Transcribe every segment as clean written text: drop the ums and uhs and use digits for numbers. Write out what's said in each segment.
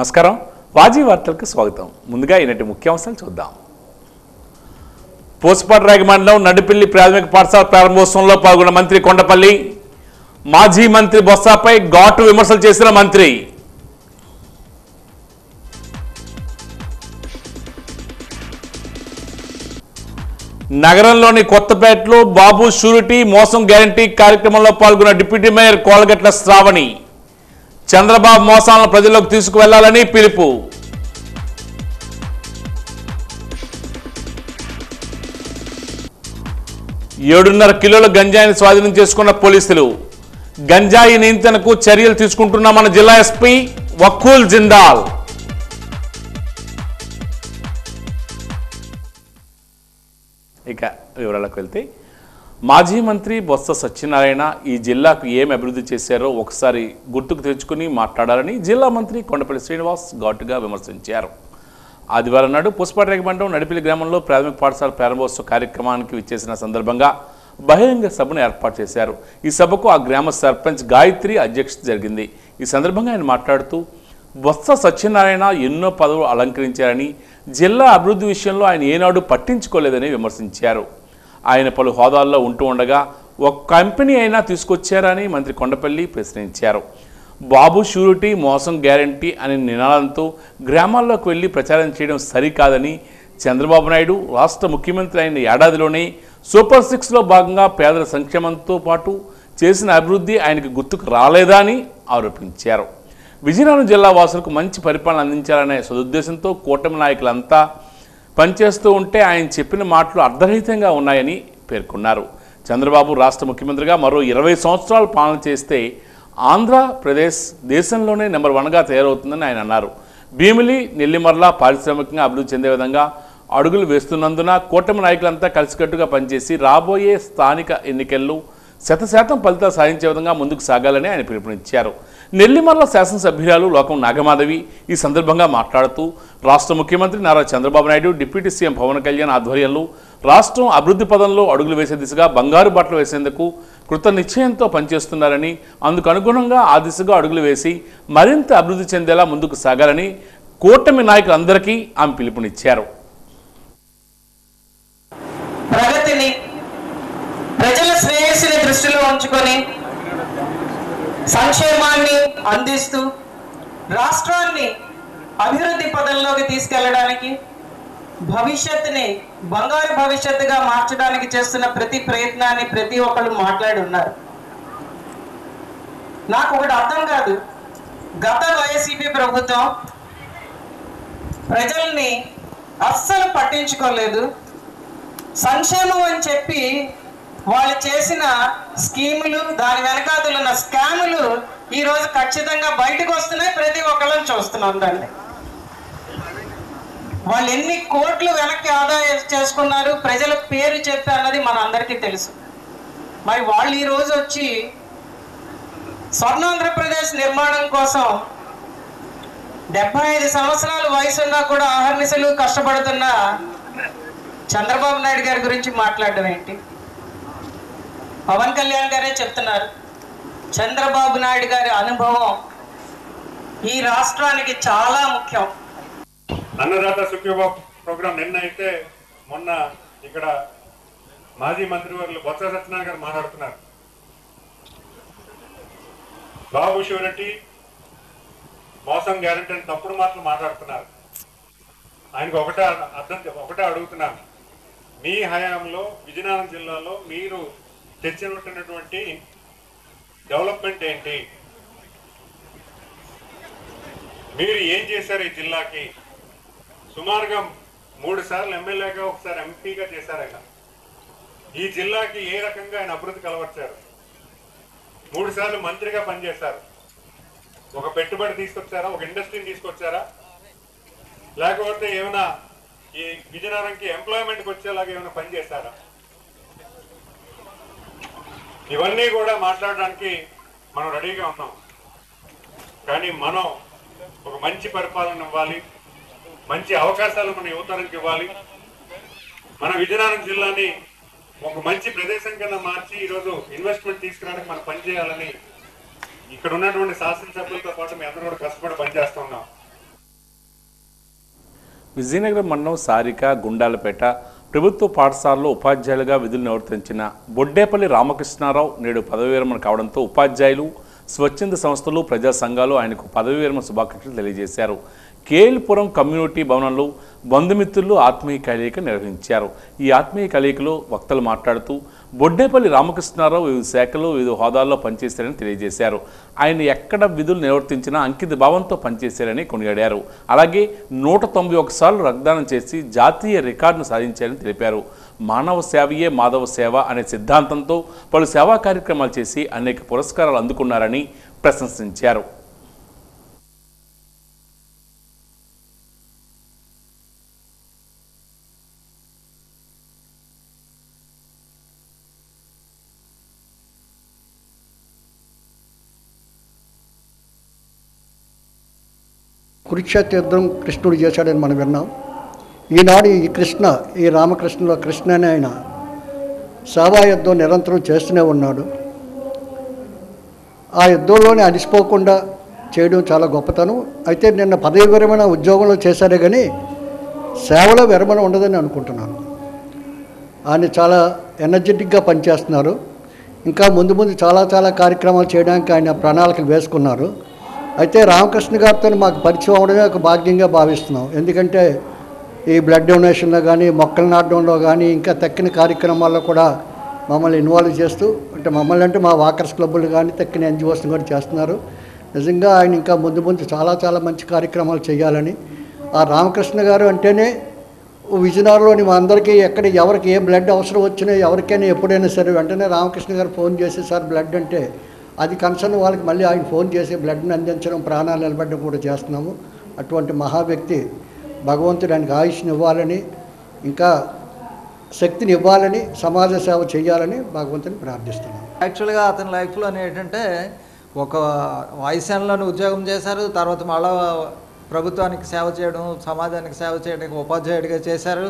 నమస్కారం వాజీ వార్తలకు స్వాగతం. ముందుగా ఈనాటి ముఖ్యాంశాలు చూద్దాం. పూసపాటి మండలం నడిపిల్లి ప్రాథమిక పాఠశాల ప్రారంభోత్సవంలో పాల్గొన్న మంత్రి కొండపల్లి. మాజీ మంత్రి బొత్సపై ఘాటు విమర్శలు చేసిన మంత్రి. నగరంలోని కొత్తపేటలో బాబు షూరిటీ మోసం గ్యారంటీ కార్యక్రమంలో పాల్గొన్న డిప్యూటీ మేయర్ కోలగట్ల శ్రావణి. చంద్రబాబు మోసాలను ప్రజల్లోకి తీసుకువెళ్లాలని పిలుపు. ఏడున్నర కిలోల గంజాయిని స్వాధీనం చేసుకున్న పోలీసులు. గంజాయి నియంత్రణకు చర్యలు తీసుకుంటున్న మన జిల్లా ఎస్పీ వకూల్ జిందాల్. ఇక వివరాలకు వెళ్తే, మాజీ మంత్రి బొత్స సత్యనారాయణ ఈ జిల్లాకు ఏం అభివృద్ధి చేశారో ఒకసారి గుర్తుకు తెచ్చుకుని మాట్లాడాలని జిల్లా మంత్రి కొండపల్లి శ్రీనివాస్ ఘాటుగా విమర్శించారు. ఆదివారం నాడు పూసపాటి మండలం నడిపిల్లి గ్రామంలో ప్రాథమిక పాఠశాల ప్రారంభోత్సవ కార్యక్రమానికి విచ్చేసిన సందర్భంగా బహిరంగ సభను ఏర్పాటు చేశారు. ఈ సభకు ఆ గ్రామ సర్పంచ్ గాయత్రి అధ్యక్షత జరిగింది. ఈ సందర్భంగా ఆయన మాట్లాడుతూ, బొత్స సత్యనారాయణ ఎన్నో పదవులు అలంకరించారని, జిల్లా అభివృద్ధి విషయంలో ఆయన ఏనాడు పట్టించుకోలేదని విమర్శించారు. ఆయన పలు హోదాల్లో ఉంటూ ఉండగా ఒక కంపెనీ అయినా తీసుకొచ్చారని మంత్రి కొండపల్లి ప్రశ్నించారు. బాబు షూరిటీ మోసం గ్యారంటీ అనే నినాదంతో గ్రామాల్లోకి వెళ్లి ప్రచారం చేయడం సరికాదని, చంద్రబాబు నాయుడు రాష్ట్ర ముఖ్యమంత్రి అయిన ఏడాదిలోనే సూపర్ 6లో భాగంగా పేదల సంక్షేమంతో పాటు చేసిన అభివృద్ధి ఆయనకు గుర్తుకు రాలేదా అని ఆరోపించారు. విజయనగరం జిల్లా వాసులకు మంచి పరిపాలన అందించాలనే సదుద్దేశంతో కూటమి నాయకులంతా పనిచేస్తూ ఉంటే ఆయన చెప్పిన మాటలు అర్ధరహితంగా ఉన్నాయని పేర్కొన్నారు. చంద్రబాబు రాష్ట్ర ముఖ్యమంత్రిగా మరో 20 సంవత్సరాలు పాలన చేస్తే ఆంధ్రప్రదేశ్ దేశంలోనే నెంబర్ 1గా తయారవుతుందని ఆయన అన్నారు. భీమిలి, నెల్లిమర్ల పారిశ్రామికంగా అభివృద్ధి చెందే విధంగా అడుగులు వేస్తున్నందున కూటమి నాయకులంతా కలిసికట్టుగా పనిచేసి రాబోయే స్థానిక ఎన్నికల్లో 100% ఫలితాలు సాధించే విధంగా ముందుకు సాగాలని ఆయన పిలుపునిచ్చారు. నెల్లిమర్ల శాసనసభ్యురాలు లోకం నాగమాధవి ఈ సందర్భంగా మాట్లాడుతూ, రాష్ట్ర ముఖ్యమంత్రి నారా చంద్రబాబు నాయుడు, డిప్యూటీ సీఎం పవన్ కళ్యాణ్ ఆధ్వర్యంలో రాష్ట్రం అభివృద్ధి పదంలో అడుగులు వేసే దిశగా బంగారు బట్టలు వేసేందుకు కృత నిశ్చయంతో పనిచేస్తున్నారని, అందుకు అనుగుణంగా ఆ దిశగా అడుగులు వేసి మరింత అభివృద్ధి చెందేలా ముందుకు సాగాలని కూటమి నాయకులందరికీ ఆమె పిలుపునిచ్చారు. ప్రగతిని, ప్రజల శ్రేయస్సుని దృష్టిలో ఉంచుకొని సంక్షేమాన్ని అందిస్తూ రాష్ట్రాన్ని అభివృద్ధి పదంలోకి తీసుకెళ్లడానికి, భవిష్యత్తుని బంగారు భవిష్యత్తుగా మార్చడానికి చేస్తున్న ప్రతి ప్రయత్నాన్ని ప్రతి ఒక్కళ్ళు మాట్లాడి ఉన్నారు. నాకు ఒకటి అర్థం కాదు, గత వైసీపీ ప్రభుత్వం ప్రజల్ని అస్సలు పట్టించుకోలేదు. సంక్షేమం అని చెప్పి వాళ్ళు చేసిన స్కీములు, దాని వెనకాతలు ఉన్న స్కాములు ఈరోజు ఖచ్చితంగా బయటకు వస్తున్నాయి. ప్రతి ఒక్కళ్ళని చూస్తున్నాం. దాన్ని వాళ్ళు ఎన్ని కోట్లు వెనక్కి ఆదా చేసుకున్నారు, ప్రజల పేరు చెప్పి అన్నది మన అందరికీ తెలుసు. మరి వాళ్ళు ఈరోజు వచ్చి స్వర్ణాంధ్రప్రదేశ్ నిర్మాణం కోసం 75 సంవత్సరాల వయసున్నా కూడా అహర్నిశలు కష్టపడుతున్న చంద్రబాబు నాయుడు గారి గురించి మాట్లాడడం ఏంటి? పవన్ కళ్యాణ్ గారే చెప్తున్నారు, చంద్రబాబు నాయుడు గారి అనుభవం ఈ రాష్ట్రానికి చాలా ముఖ్యం. అన్నదాత సుఖీభావ ప్రోగ్రాం నిన్న అయితే, మొన్న ఇక్కడ మాజీ మంత్రివర్యులు బొత్స సత్యనారాయణ గారు మాట్లాడుతున్నారు. బాబు షూరిటీ మోసం గ్యారెంటీ అని తప్పుడు మాటలు మాట్లాడుతున్నారు. ఆయనకు ఒకటే అడుగుతున్నాను, మీ హయాంలో విజయనగరం జిల్లాలో మీరు తెచ్చినటువంటి డెవలప్మెంట్ ఏంటి? మీరు ఏం చేశారు ఈ జిల్లాకి? సుమారుగా 3 సార్లు ఎమ్మెల్యేగా, ఒకసారి ఎంపీగా చేశారు ఆయన. ఈ జిల్లాకి ఏ రకంగా ఆయన అభివృద్ధి కలవచ్చారు? 3 సార్లు మంత్రిగా పనిచేశారు. ఒక పెట్టుబడి తీసుకొచ్చారా? ఒక ఇండస్ట్రీని తీసుకొచ్చారా? లేకపోతే ఏమైనా ఈ విజయనగరంకి ఎంప్లాయ్మెంట్కి వచ్చేలాగా ఏమైనా పనిచేశారా? ఇవన్నీ కూడా మాట్లాడడానికి మనం రెడీగా ఉన్నాం. కానీ మనం ఒక మంచి పరిపాలన ఇవ్వాలి, మంచి అవకాశాలు మన యువతరానికి ఇవ్వాలి. మన విజయనగరం జిల్లాని ఒక మంచి ప్రదేశం కింద మార్చి ఈరోజు ఇన్వెస్ట్మెంట్ తీసుకురావడానికి మనం పనిచేయాలని ఇక్కడ ఉన్నటువంటి శాసనసభ్యులతో పాటు మీ అందరూ కూడా కష్టపడి పనిచేస్తున్నాం. విజయనగరం మండలం సారిక గుండాలపేట ప్రభుత్వ పాఠశాలలో ఉపాధ్యాయులుగా విధులు నిర్వర్తించిన బొడ్డేపల్లి రామకృష్ణారావు నేడు పదవి విరమణ కావడంతో ఉపాధ్యాయులు, స్వచ్ఛంద సంస్థలు, ప్రజా సంఘాలు ఆయనకు పదవి విరమణ శుభాకాంక్షలు తెలియజేశారు. కేఎల్పురం కమ్యూనిటీ భవనంలో బంధుమిత్రులు ఆత్మీయ కలయిక నిర్వహించారు. ఈ ఆత్మీయ కలయికలో వక్తలు మాట్లాడుతూ బొడ్డేపల్లి రామకృష్ణారావు వివిధ శాఖల్లో వివిధ హోదాల్లో పనిచేశారని తెలియజేశారు. ఆయన ఎక్కడ విధులు నిర్వర్తించినా అంకిత భావంతో పనిచేశారని కొనియాడారు. అలాగే 191 సార్లు రక్తదానం చేసి జాతీయ రికార్డును సాధించారని తెలిపారు. మానవ సేవయే మాధవ సేవ అనే సిద్ధాంతంతో పలు సేవా కార్యక్రమాలు చేసి అనేక పురస్కారాలు అందుకున్నారని ప్రశంసించారు. కురుక్షేత్ర యుద్ధం కృష్ణుడు చేశాడని మనం విన్నాం. ఈనాడు ఈ రామకృష్ణులో కృష్ణ అనే ఆయన సేవా యుద్ధం నిరంతరం చేస్తూనే ఉన్నాడు. ఆ యుద్ధంలోనే అలసిపోకుండా చేయడం చాలా గొప్పతనం. అయితే నిన్న పదవి విరమణ ఉద్యోగంలో చేశారే కానీ సేవలో విరమణ ఉండదని అనుకుంటున్నాను. ఆయన చాలా ఎనర్జెటిక్గా పనిచేస్తున్నారు. ఇంకా ముందు ముందు చాలా కార్యక్రమాలు చేయడానికి ఆయన ప్రణాళికలు వేసుకున్నారు. అయితే రామకృష్ణ గారితో మాకు పరిచయం అవడమే ఒక భాగ్యంగా భావిస్తున్నాం. ఎందుకంటే ఈ బ్లడ్ డొనేషన్లో కానీ, మొక్కలు నాటడంలో కానీ, ఇంకా తక్కిన కార్యక్రమాల్లో కూడా మమ్మల్ని ఇన్వాల్వ్ చేస్తూ, మమ్మల్ని అంటే మా వాకర్స్ క్లబ్బులు కానీ తక్కిన ఎన్జిఓస్ని కూడా చేస్తున్నారు. నిజంగా ఆయన ఇంకా ముందు ముందు చాలా మంచి కార్యక్రమాలు చేయాలని. ఆ రామకృష్ణ గారు అంటేనే విజయనగరంలోని మా అందరికీ ఎవరికి ఏ బ్లడ్ అవసరం వచ్చినా ఎవరికైనా ఎప్పుడైనా సరే వెంటనే రామకృష్ణ గారు ఫోన్ చేసి సార్ బ్లడ్ అంటే అది కన్సర్న్ వాళ్ళకి మళ్ళీ ఆయన ఫోన్ చేసి బ్లడ్ని అందించడం, ప్రాణాలు నిలబడడం కూడా చేస్తున్నాము. అటువంటి మహా వ్యక్తి భగవంతుడు ఆయనకు ఆయుష్ని ఇవ్వాలని, ఇంకా శక్తిని ఇవ్వాలని, సమాజ సేవ చేయాలని భగవంతుని ప్రార్థిస్తున్నాను. యాక్చువల్గా అతని లైఫ్లో ఏంటంటే ఒక వాయుసేనలోని ఉద్యోగం చేశారు. తర్వాత మళ్ళా ప్రభుత్వానికి సేవ చేయడం, సమాజానికి సేవ చేయడానికి ఉపాధ్యాయుడిగా చేశారు.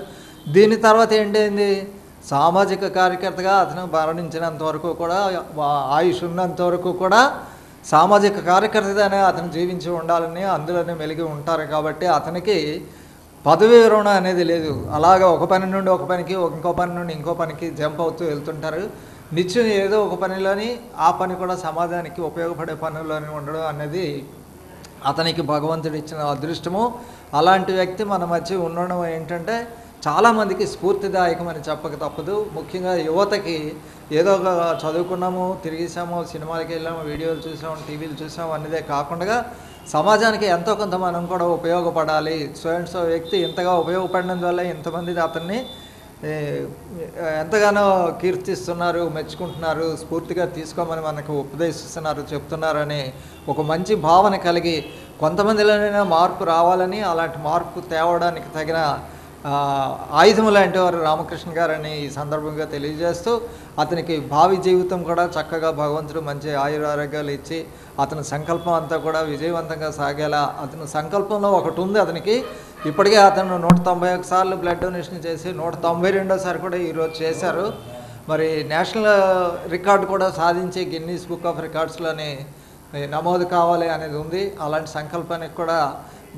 దీని తర్వాత ఏంటైంది, సామాజిక కార్యకర్తగా అతను మరణించినంత వరకు కూడా, ఆయుష్ ఉన్నంత వరకు కూడా సామాజిక కార్యకర్తగానే అతను జీవించి ఉండాలని అందులోనే మెలిగి ఉంటారు. కాబట్టి అతనికి పదవి విరమణ అనేది లేదు. అలాగా ఒక పని నుండి ఒక పనికి, ఇంకో పని నుండి ఇంకో పనికి జంప్ అవుతూ వెళ్తుంటారు. నిత్యం ఏదో ఒక పనిలోని, ఆ పని కూడా సమాజానికి ఉపయోగపడే పనుల్లోని ఉండడం అనేది అతనికి భగవంతుడు ఇచ్చిన అదృష్టము. అలాంటి వ్యక్తి మన మధ్య ఉండడం ఏంటంటే చాలామందికి స్ఫూర్తిదాయకమని చెప్పక తప్పదు. ముఖ్యంగా యువతకి ఏదో ఒక చదువుకున్నాము, తిరిగేసాము, సినిమాలకి వెళ్ళాము, వీడియోలు చూసాము, టీవీలు చూసాము అనేదే కాకుండా సమాజానికి ఎంతో కొంత మనం కూడా ఉపయోగపడాలి. సో వ్యక్తి ఇంతగా ఉపయోగపడినందువల్ల ఇంతమంది అతన్ని ఎంతగానో కీర్తిస్తున్నారు, మెచ్చుకుంటున్నారు, స్ఫూర్తిగా తీసుకోమని మనకు ఉపదేశిస్తున్నారు, చెప్తున్నారని ఒక మంచి భావన కలిగి కొంతమందిలోనైనా మార్పు రావాలని, అలాంటి మార్పు తేవడానికి తగిన ఆయుధం లాంటి వారు రామకృష్ణ గారని ఈ సందర్భంగా తెలియజేస్తూ, అతనికి భావి జీవితం కూడా చక్కగా భగవంతుడు మంచి ఆయురారోగ్యాలు ఇచ్చి అతని సంకల్పం అంతా కూడా విజయవంతంగా సాగేలా, అతని సంకల్పంలో ఒకటి ఉంది అతనికి. ఇప్పటికే అతను 191 సార్లు బ్లడ్ డొనేషన్ చేసి 192సారి కూడా ఈరోజు చేశారు. మరి నేషనల్ రికార్డు కూడా సాధించి గిన్నీస్ బుక్ ఆఫ్ రికార్డ్స్లోని నమోదు కావాలి అనేది ఉంది. అలాంటి సంకల్పానికి కూడా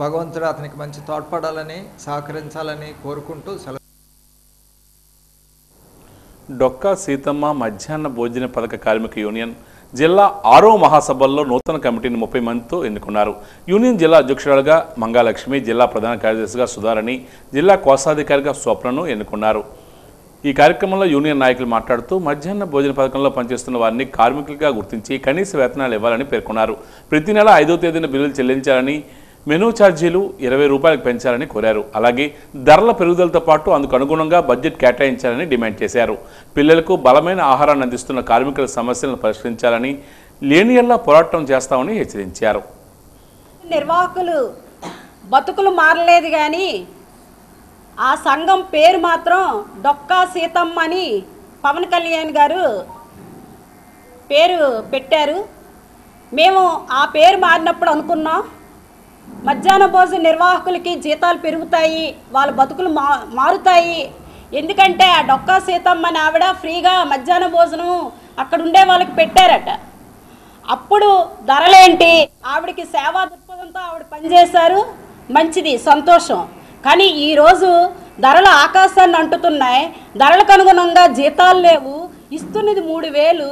భగవంతుడు అతనికి మంచి తోడ్పడాలని, సహకరించాలని కోరుకుంటూ సెలవు. డొక్కా సీతమ్మ మధ్యాహ్న భోజన పథక కార్మిక యూనియన్ జిల్లా 6వ మహాసభల్లో నూతన కమిటీని 30 మందితో ఎన్నుకున్నారు. యూనియన్ జిల్లా అధ్యక్షురాలుగా మంగాలక్ష్మి, జిల్లా ప్రధాన కార్యదర్శిగా సుధారాణి, జిల్లా కోశాధికారిగా స్వప్నను ఎన్నుకున్నారు. ఈ కార్యక్రమంలో యూనియన్ నాయకులు మాట్లాడుతూ మధ్యాహ్న భోజన పథకంలో పనిచేస్తున్న వారిని కార్మికులుగా గుర్తించి కనీస వేతనాలు ఇవ్వాలని పేర్కొన్నారు. ప్రతి నెల 5వ తేదీన బిల్లులు చెల్లించాలని, మెనూ ఛార్జీలు 20 రూపాయలకు పెంచాలని కోరారు. అలాగే ధరల పెరుగుదలతో పాటు అందుకు అనుగుణంగా బడ్జెట్ కేటాయించాలని డిమాండ్ చేశారు. పిల్లలకు బలమైన ఆహారాన్ని అందిస్తున్న కార్మికుల సమస్యలను పరిష్కరించాలని, లేనియల్లా పోరాటం చేస్తామని హెచ్చరించారు. నిర్వాహకులు బతుకులు మారలేదు కానీ ఆ సంఘం పేరు మాత్రం డొక్కా సీతమ్మ అని పవన్ కళ్యాణ్ గారు పేరు పెట్టారు. మేము ఆ పేరు మారినప్పుడు అనుకున్నాం మధ్యాహ్న భోజన నిర్వాహకులకి జీతాలు పెరుగుతాయి, వాళ్ళ బతుకులు మారుతాయి. ఎందుకంటే ఆ డొక్కా సీతమ్మ అని ఆవిడ ఫ్రీగా మధ్యాహ్న భోజనం అక్కడ ఉండే వాళ్ళకి పెట్టారట. అప్పుడు ధరలేంటి, ఆవిడకి సేవా దృక్పథంతో ఆవిడ పనిచేశారు, మంచిది, సంతోషం. కానీ ఈరోజు ధరలు ఆకాశాన్ని అంటుతున్నాయి, ధరలకు అనుగుణంగా జీతాలు లేవు, ఇస్తున్నది 3,000.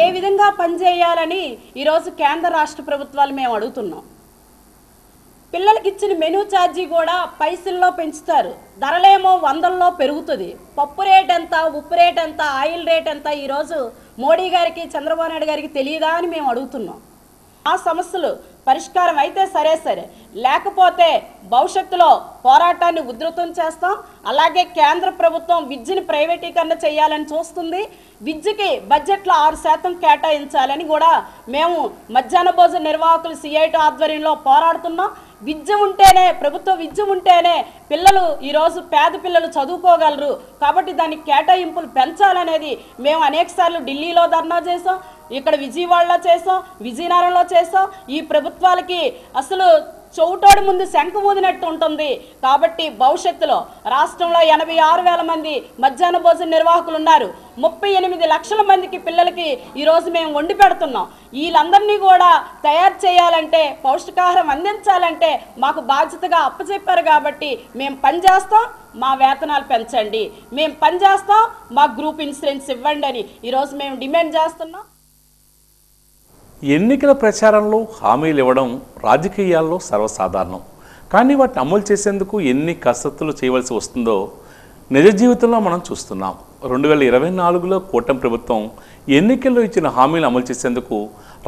ఏ విధంగా పనిచేయాలని ఈరోజు కేంద్ర రాష్ట్ర ప్రభుత్వాలు మేము అడుగుతున్నాం. పిల్లలకి ఇచ్చిన మెనూ ఛార్జీ కూడా పైసల్లో పెంచుతారు, ధరలేమో 100ల్లో పెరుగుతుంది. పప్పు రేట్ ఎంత, ఉప్పు రేట్ ఎంత, ఆయిల్ రేట్ ఎంత ఈరోజు మోడీ గారికి, చంద్రబాబు నాయుడు గారికి తెలియదా అని మేము అడుగుతున్నాం. ఆ సమస్యలు పరిష్కారం అయితే సరే, లేకపోతే భవిష్యత్తులో పోరాటాన్ని ఉధృతం చేస్తాం. అలాగే కేంద్ర ప్రభుత్వం విద్యను ప్రైవేటీకరణ చేయాలని చూస్తుంది. విద్యకి బడ్జెట్లో 6% కేటాయించాలని కూడా మేము మధ్యాహ్న భోజన నిర్వాహకులు సిఐటి ఆధ్వర్యంలో పోరాడుతున్నాం. విద్య ఉంటేనే, ప్రభుత్వ విద్య ఉంటేనే పిల్లలు ఈరోజు పేద పిల్లలు చదువుకోగలరు. కాబట్టి దానికి కేటాయింపులు పెంచాలనేది మేము అనేకసార్లు ఢిల్లీలో ధర్నా చేసాం, ఇక్కడ విజయవాడలో చేసాం, విజయనగరంలో చేసాం. ఈ ప్రభుత్వాలకి అసలు చౌటోడి ముందు శంఖ ఊదినట్టు ఉంటుంది. కాబట్టి భవిష్యత్తులో రాష్ట్రంలో 86,000 మంది మధ్యాహ్న భోజన నిర్వాహకులు ఉన్నారు. 38 లక్షల మందికి పిల్లలకి ఈరోజు మేము వండి పెడుతున్నాం. వీళ్ళందరినీ కూడా తయారు చేయాలంటే, పౌష్టికాహారం అందించాలంటే మాకు బాధ్యతగా అప్పచెప్పారు. కాబట్టి మేము పనిచేస్తాం, మా వేతనాలు పెంచండి, మేము పనిచేస్తాం, మా గ్రూప్ ఇన్సూరెన్స్ ఇవ్వండి అని ఈరోజు మేము డిమాండ్ చేస్తున్నాం. ఎన్నికల ప్రచారంలో హామీలు ఇవ్వడం రాజకీయాల్లో సర్వసాధారణం. కానీ వాటిని అమలు చేసేందుకు ఎన్ని కసరత్తులు చేయవలసి వస్తుందో నిజ జీవితంలో మనం చూస్తున్నాం. 2024లో కూటమి ప్రభుత్వం ఎన్నికల్లో ఇచ్చిన హామీలు అమలు చేసేందుకు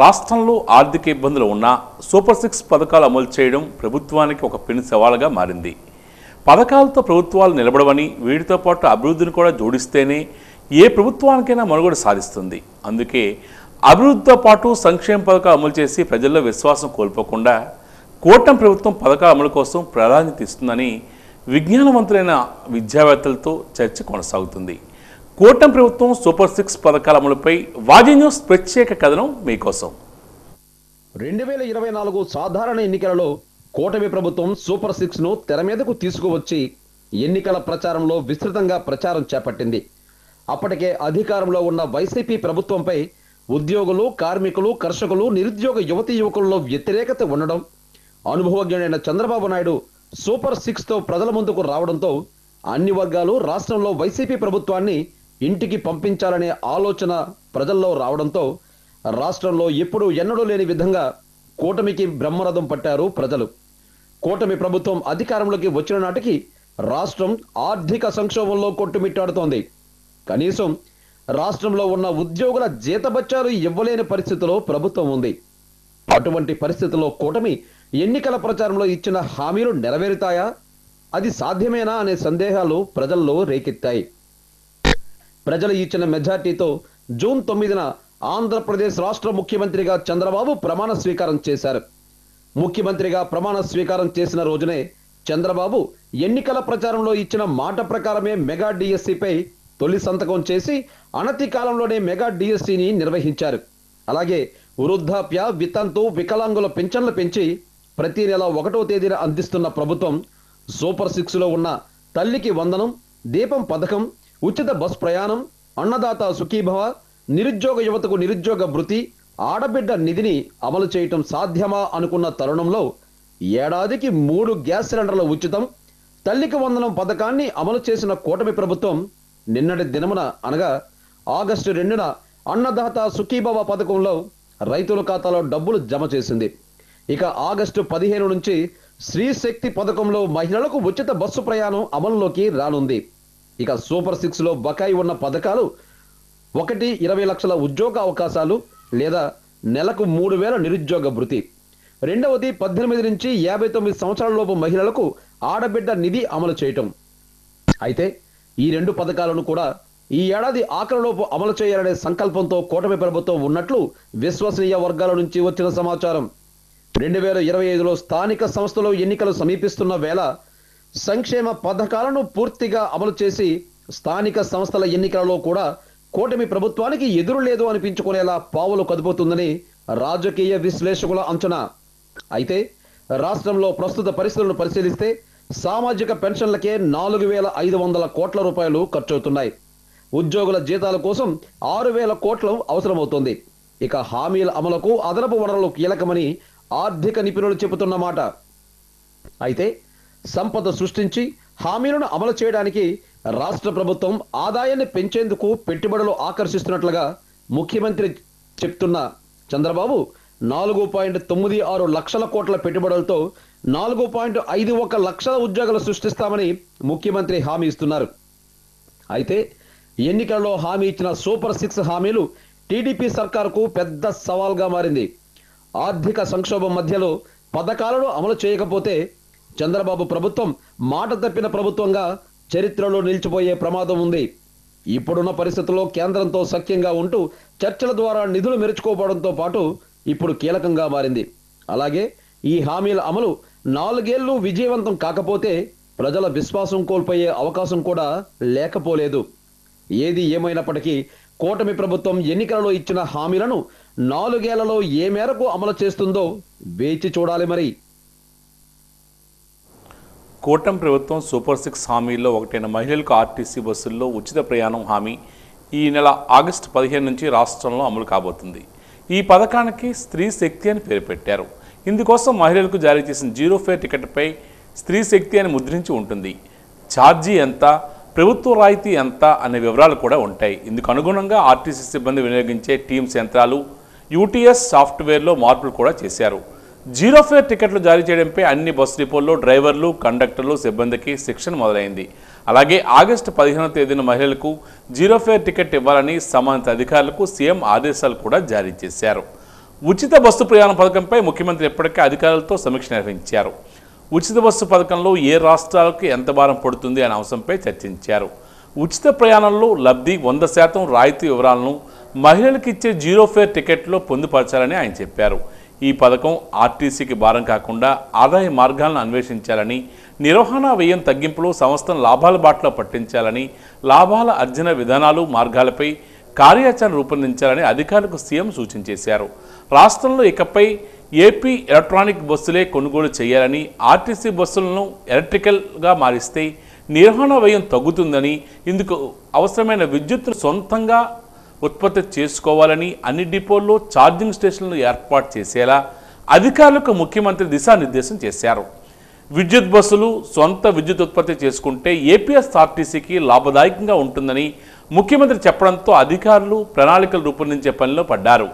రాష్ట్రంలో ఆర్థిక ఇబ్బందులు ఉన్నా సూపర్ 6 పథకాలు అమలు చేయడం ప్రభుత్వానికి ఒక పెను సవాలుగా మారింది. పథకాలతో ప్రభుత్వాలు నిలబడవని, వీటితో పాటు అభివృద్ధిని కూడా జోడిస్తేనే ఏ ప్రభుత్వానికైనా మనుగడ సాధిస్తుంది. అందుకే అభివృద్ధితో పాటు సంక్షేమ పథకాలు అమలు చేసి ప్రజల్లో విశ్వాసం కోల్పోకుండా కూటమి ప్రభుత్వం పథకాల అమలు కోసం ప్రాధాన్యత ఇస్తుందని విజ్ఞానవంతులైన విద్యావేత్తలతో చర్చ కొనసాగుతుంది. కూటమి ప్రభుత్వం సూపర్ 6 పథకాల అమలుపై వాజీ న్యూస్ ప్రత్యేక కథనం మీకోసం. 2024 సాధారణ ఎన్నికలలో కూటమి ప్రభుత్వం సూపర్ 6ను తెర మీదకు తీసుకువచ్చి ఎన్నికల ప్రచారంలో విస్తృతంగా ప్రచారం చేపట్టింది. అప్పటికే అధికారంలో ఉన్న వైసీపీ ప్రభుత్వంపై ఉద్యోగులు, కార్మికులు, కర్షకులు, నిరుద్యోగ యువతీ యువకుల్లో వ్యతిరేకత ఉండడం, అనుభవజ్ఞుడైన చంద్రబాబు నాయుడు సూపర్ 6తో ప్రజల ముందుకు రావడంతో అన్ని వర్గాలు రాష్ట్రంలో వైసీపీ ప్రభుత్వాన్ని ఇంటికి పంపించాలనే ఆలోచన ప్రజల్లో రావడంతో రాష్ట్రంలో ఎప్పుడూ ఎన్నడూ లేని విధంగా కూటమికి బ్రహ్మరథం పట్టారు ప్రజలు. కూటమి ప్రభుత్వం అధికారంలోకి వచ్చిన నాటికి రాష్ట్రం ఆర్థిక సంక్షోభంలో కొట్టుమిట్టాడుతోంది. కనీసం రాష్ట్రంలో ఉన్న ఉద్యోగుల జీతబత్యాలు ఇవ్వలేని పరిస్థితిలో ప్రభుత్వం ఉంది. అటువంటి పరిస్థితుల్లో కూటమి ఎన్నికల ప్రచారంలో ఇచ్చిన హామీలు నెరవేరుతాయా, అది సాధ్యమేనా అనే సందేహాలు ప్రజల్లో రేకెత్తాయి. ప్రజలు ఇచ్చిన మెజార్టీతో జూన్ 9న ఆంధ్రప్రదేశ్ రాష్ట్ర ముఖ్యమంత్రిగా చంద్రబాబు ప్రమాణ స్వీకారం చేశారు. ముఖ్యమంత్రిగా ప్రమాణ స్వీకారం చేసిన రోజునే చంద్రబాబు ఎన్నికల ప్రచారంలో ఇచ్చిన మాట ప్రకారమే మెగా డిఎస్సిపై తొలి సంతకం చేసి అనతి కాలంలోనే మెగా డిఎస్సిని నిర్వహించారు. అలాగే వృద్ధాప్య, వితంతు, వికలాంగుల పింఛన్లు పెంచి ప్రతి నెల 1వ తేదీన అందిస్తున్న ప్రభుత్వం సూపర్ 6లో ఉన్న తల్లికి వందనం, దీపం పథకం, ఉచిత బస్ ప్రయాణం, అన్నదాత సుఖీభవ, నిరుద్యోగ యువతకు నిరుద్యోగ భృతి, ఆడబిడ్డ నిధిని అమలు చేయటం సాధ్యమా అనుకున్న తరుణంలో ఏడాదికి 3 గ్యాస్ సిలిండర్ల ఉచితం, తల్లికి వందనం పథకాన్ని అమలు చేసిన కూటమి ప్రభుత్వం నిన్నటి దినమున అనగా ఆగస్టు 2న అన్నదాత సుఖీభవ పథకంలో రైతుల ఖాతాలో డబ్బులు జమ చేసింది. ఇక ఆగస్టు 15 నుంచి శ్రీ శక్తి పథకంలో మహిళలకు ఉచిత బస్సు ప్రయాణం అమలులోకి రానుంది. ఇక సూపర్ 6లో బకాయి ఉన్న పథకాలు: 1 20 లక్షల ఉద్యోగ అవకాశాలు లేదా నెలకు 3,000 నిరుద్యోగ భృతి. రెండవది 18 నుంచి 59 సంవత్సరాలలోపు మహిళలకు ఆడబిడ్డ నిధి అమలు చేయటం. అయితే ఈ 2 పథకాలను కూడా ఈ ఏడాది ఆఖరిలోపు అమలు చేయాలనే సంకల్పంతో కూటమి ప్రభుత్వం ఉన్నట్లు విశ్వసనీయ వర్గాల నుంచి వచ్చిన సమాచారం. 2025లో స్థానిక సంస్థలు ఎన్నికలు సమీపిస్తున్న వేళ సంక్షేమ పథకాలను పూర్తిగా అమలు చేసి స్థానిక సంస్థల ఎన్నికలలో కూడా కూటమి ప్రభుత్వానికి ఎదురు లేదు అనిపించుకునేలా పావులు కదుపుతుందని రాజకీయ విశ్లేషకుల అంచనా. అయితే రాష్ట్రంలో ప్రస్తుత పరిస్థితులను పరిశీలిస్తే సామాజిక పెన్షన్లకే 4,500 కోట్ల రూపాయలు ఖర్చవుతున్నాయి. ఉద్యోగుల జీతాల కోసం 6,000 కోట్లు అవసరమవుతోంది. ఇక హామీల అమలుకు అదనపు వనరులు కీలకమని ఆర్థిక నిపుణులు చెబుతున్నమాట. అయితే సంపద సృష్టించి హామీలను అమలు చేయడానికి రాష్ట్ర ప్రభుత్వం ఆదాయాన్ని పెంచేందుకు పెట్టుబడులు ఆకర్షిస్తున్నట్లుగా ముఖ్యమంత్రి చెప్తున్న చంద్రబాబు 4.96 లక్షల కోట్ల పెట్టుబడులతో 4.51 లక్షల ఉద్యోగాలు సృష్టిస్తామని ముఖ్యమంత్రి హామీ ఇస్తున్నారు. అయితే ఎన్నికల్లో హామీ ఇచ్చిన సూపర్ 6 హామీలు టీడీపీ సర్కారుకు పెద్ద సవాల్గా మారింది. ఆర్థిక సంక్షోభం మధ్యలో పథకాలను అమలు చేయకపోతే చంద్రబాబు ప్రభుత్వం మాట తప్పిన ప్రభుత్వంగా చరిత్రలో నిలిచిపోయే ప్రమాదం ఉంది. ఇప్పుడున్న పరిస్థితుల్లో కేంద్రంతో సఖ్యంగా ఉంటూ చర్చల ద్వారా నిధులు మెరుచుకోవడంతో పాటు ఇప్పుడు కీలకంగా మారింది. అలాగే ఈ హామీల అమలు 4 ఏళ్లు విజయవంతం కాకపోతే ప్రజల విశ్వాసం కోల్పోయే అవకాశం కూడా లేకపోలేదు. ఏది ఏమైనప్పటికీ కూటమి ప్రభుత్వం ఎన్నికలలో ఇచ్చిన హామీలను 4 ఏళ్లలో ఏ మేరకు అమలు చేస్తుందో వేచి చూడాలి. మరి కూటమి ప్రభుత్వం సూపర్ 6 హామీల్లో ఒకటైన మహిళలకు ఆర్టీసీ బస్సుల్లో ఉచిత ప్రయాణం హామీ ఈ నెల ఆగస్టు 15 నుంచి రాష్ట్రంలో అమలు కాబోతుంది. ఈ పథకానికి స్త్రీ శక్తి అని పేరు పెట్టారు. ఇందుకోసం మహిళలకు జారీ చేసిన 0 ఫేర్ టికెట్పై స్త్రీ శక్తి అని ముద్రించి ఉంటుంది. ఛార్జీ ఎంత, ప్రభుత్వ రాయితీ ఎంత అనే వివరాలు కూడా ఉంటాయి. ఇందుకు అనుగుణంగా ఆర్టీసీ సిబ్బంది వినియోగించే టీమ్స్ యంత్రాలు యూటీఎస్ సాఫ్ట్వేర్లో మార్పులు కూడా చేశారు. 0 ఫేర్ టికెట్లు జారీ చేయడంపై అన్ని బస్సు డిపోల్లో డ్రైవర్లు, కండక్టర్లు, సిబ్బందికి శిక్షణ మొదలైంది. అలాగే ఆగస్టు 15వ తేదీన మహిళలకు 0 ఫేర్ టికెట్ ఇవ్వాలని సంబంధిత అధికారులకు సీఎం ఆదేశాలు కూడా జారీ చేశారు. ఉచిత బస్సు ప్రయాణ పథకంపై ముఖ్యమంత్రి ఇప్పటికే అధికారులతో సమీక్ష నిర్వహించారు. ఉచిత బస్సు పథకంలో ఏ రాష్ట్రాలకు ఎంత భారం పడుతుంది అనే అంశంపై చర్చించారు. ఉచిత ప్రయాణంలో లబ్ధి 100% రాయితీ వివరాలను మహిళలకు ఇచ్చే 0 ఫేర్ టికెట్లో పొందుపరచాలని ఆయన చెప్పారు. ఈ పథకం ఆర్టీసీకి భారం కాకుండా ఆదాయ మార్గాలను అన్వేషించాలని, నిర్వహణ వ్యయం తగ్గింపులో సంస్థను లాభాల బాటలో పట్టించాలని, లాభాల అర్జన విధానాలు, మార్గాలపై కార్యాచరణ రూపొందించాలని అధికారులకు సీఎం సూచించేశారు. రాష్ట్రంలో ఇకపై ఏపీ ఎలక్ట్రానిక్ బస్సులే కొనుగోలు చేయాలని, ఆర్టీసీ బస్సులను ఎలక్ట్రికల్గా మారిస్తే నిర్వహణ వ్యయం తగ్గుతుందని, ఇందుకు అవసరమైన విద్యుత్తును సొంతంగా ఉత్పత్తి చేసుకోవాలని, అన్ని డిపోల్లో ఛార్జింగ్ స్టేషన్లు ఏర్పాటు చేసేలా అధికారులకు ముఖ్యమంత్రి దిశానిర్దేశం చేశారు. విద్యుత్ బస్సులు సొంత విద్యుత్ ఉత్పత్తి చేసుకుంటే ఏపీఎస్ఆర్టీసీకి లాభదాయకంగా ఉంటుందని ముఖ్యమంత్రి చెప్పడంతో అధికారులు ప్రణాళికలు రూపొందించే పనిలో పడ్డారు.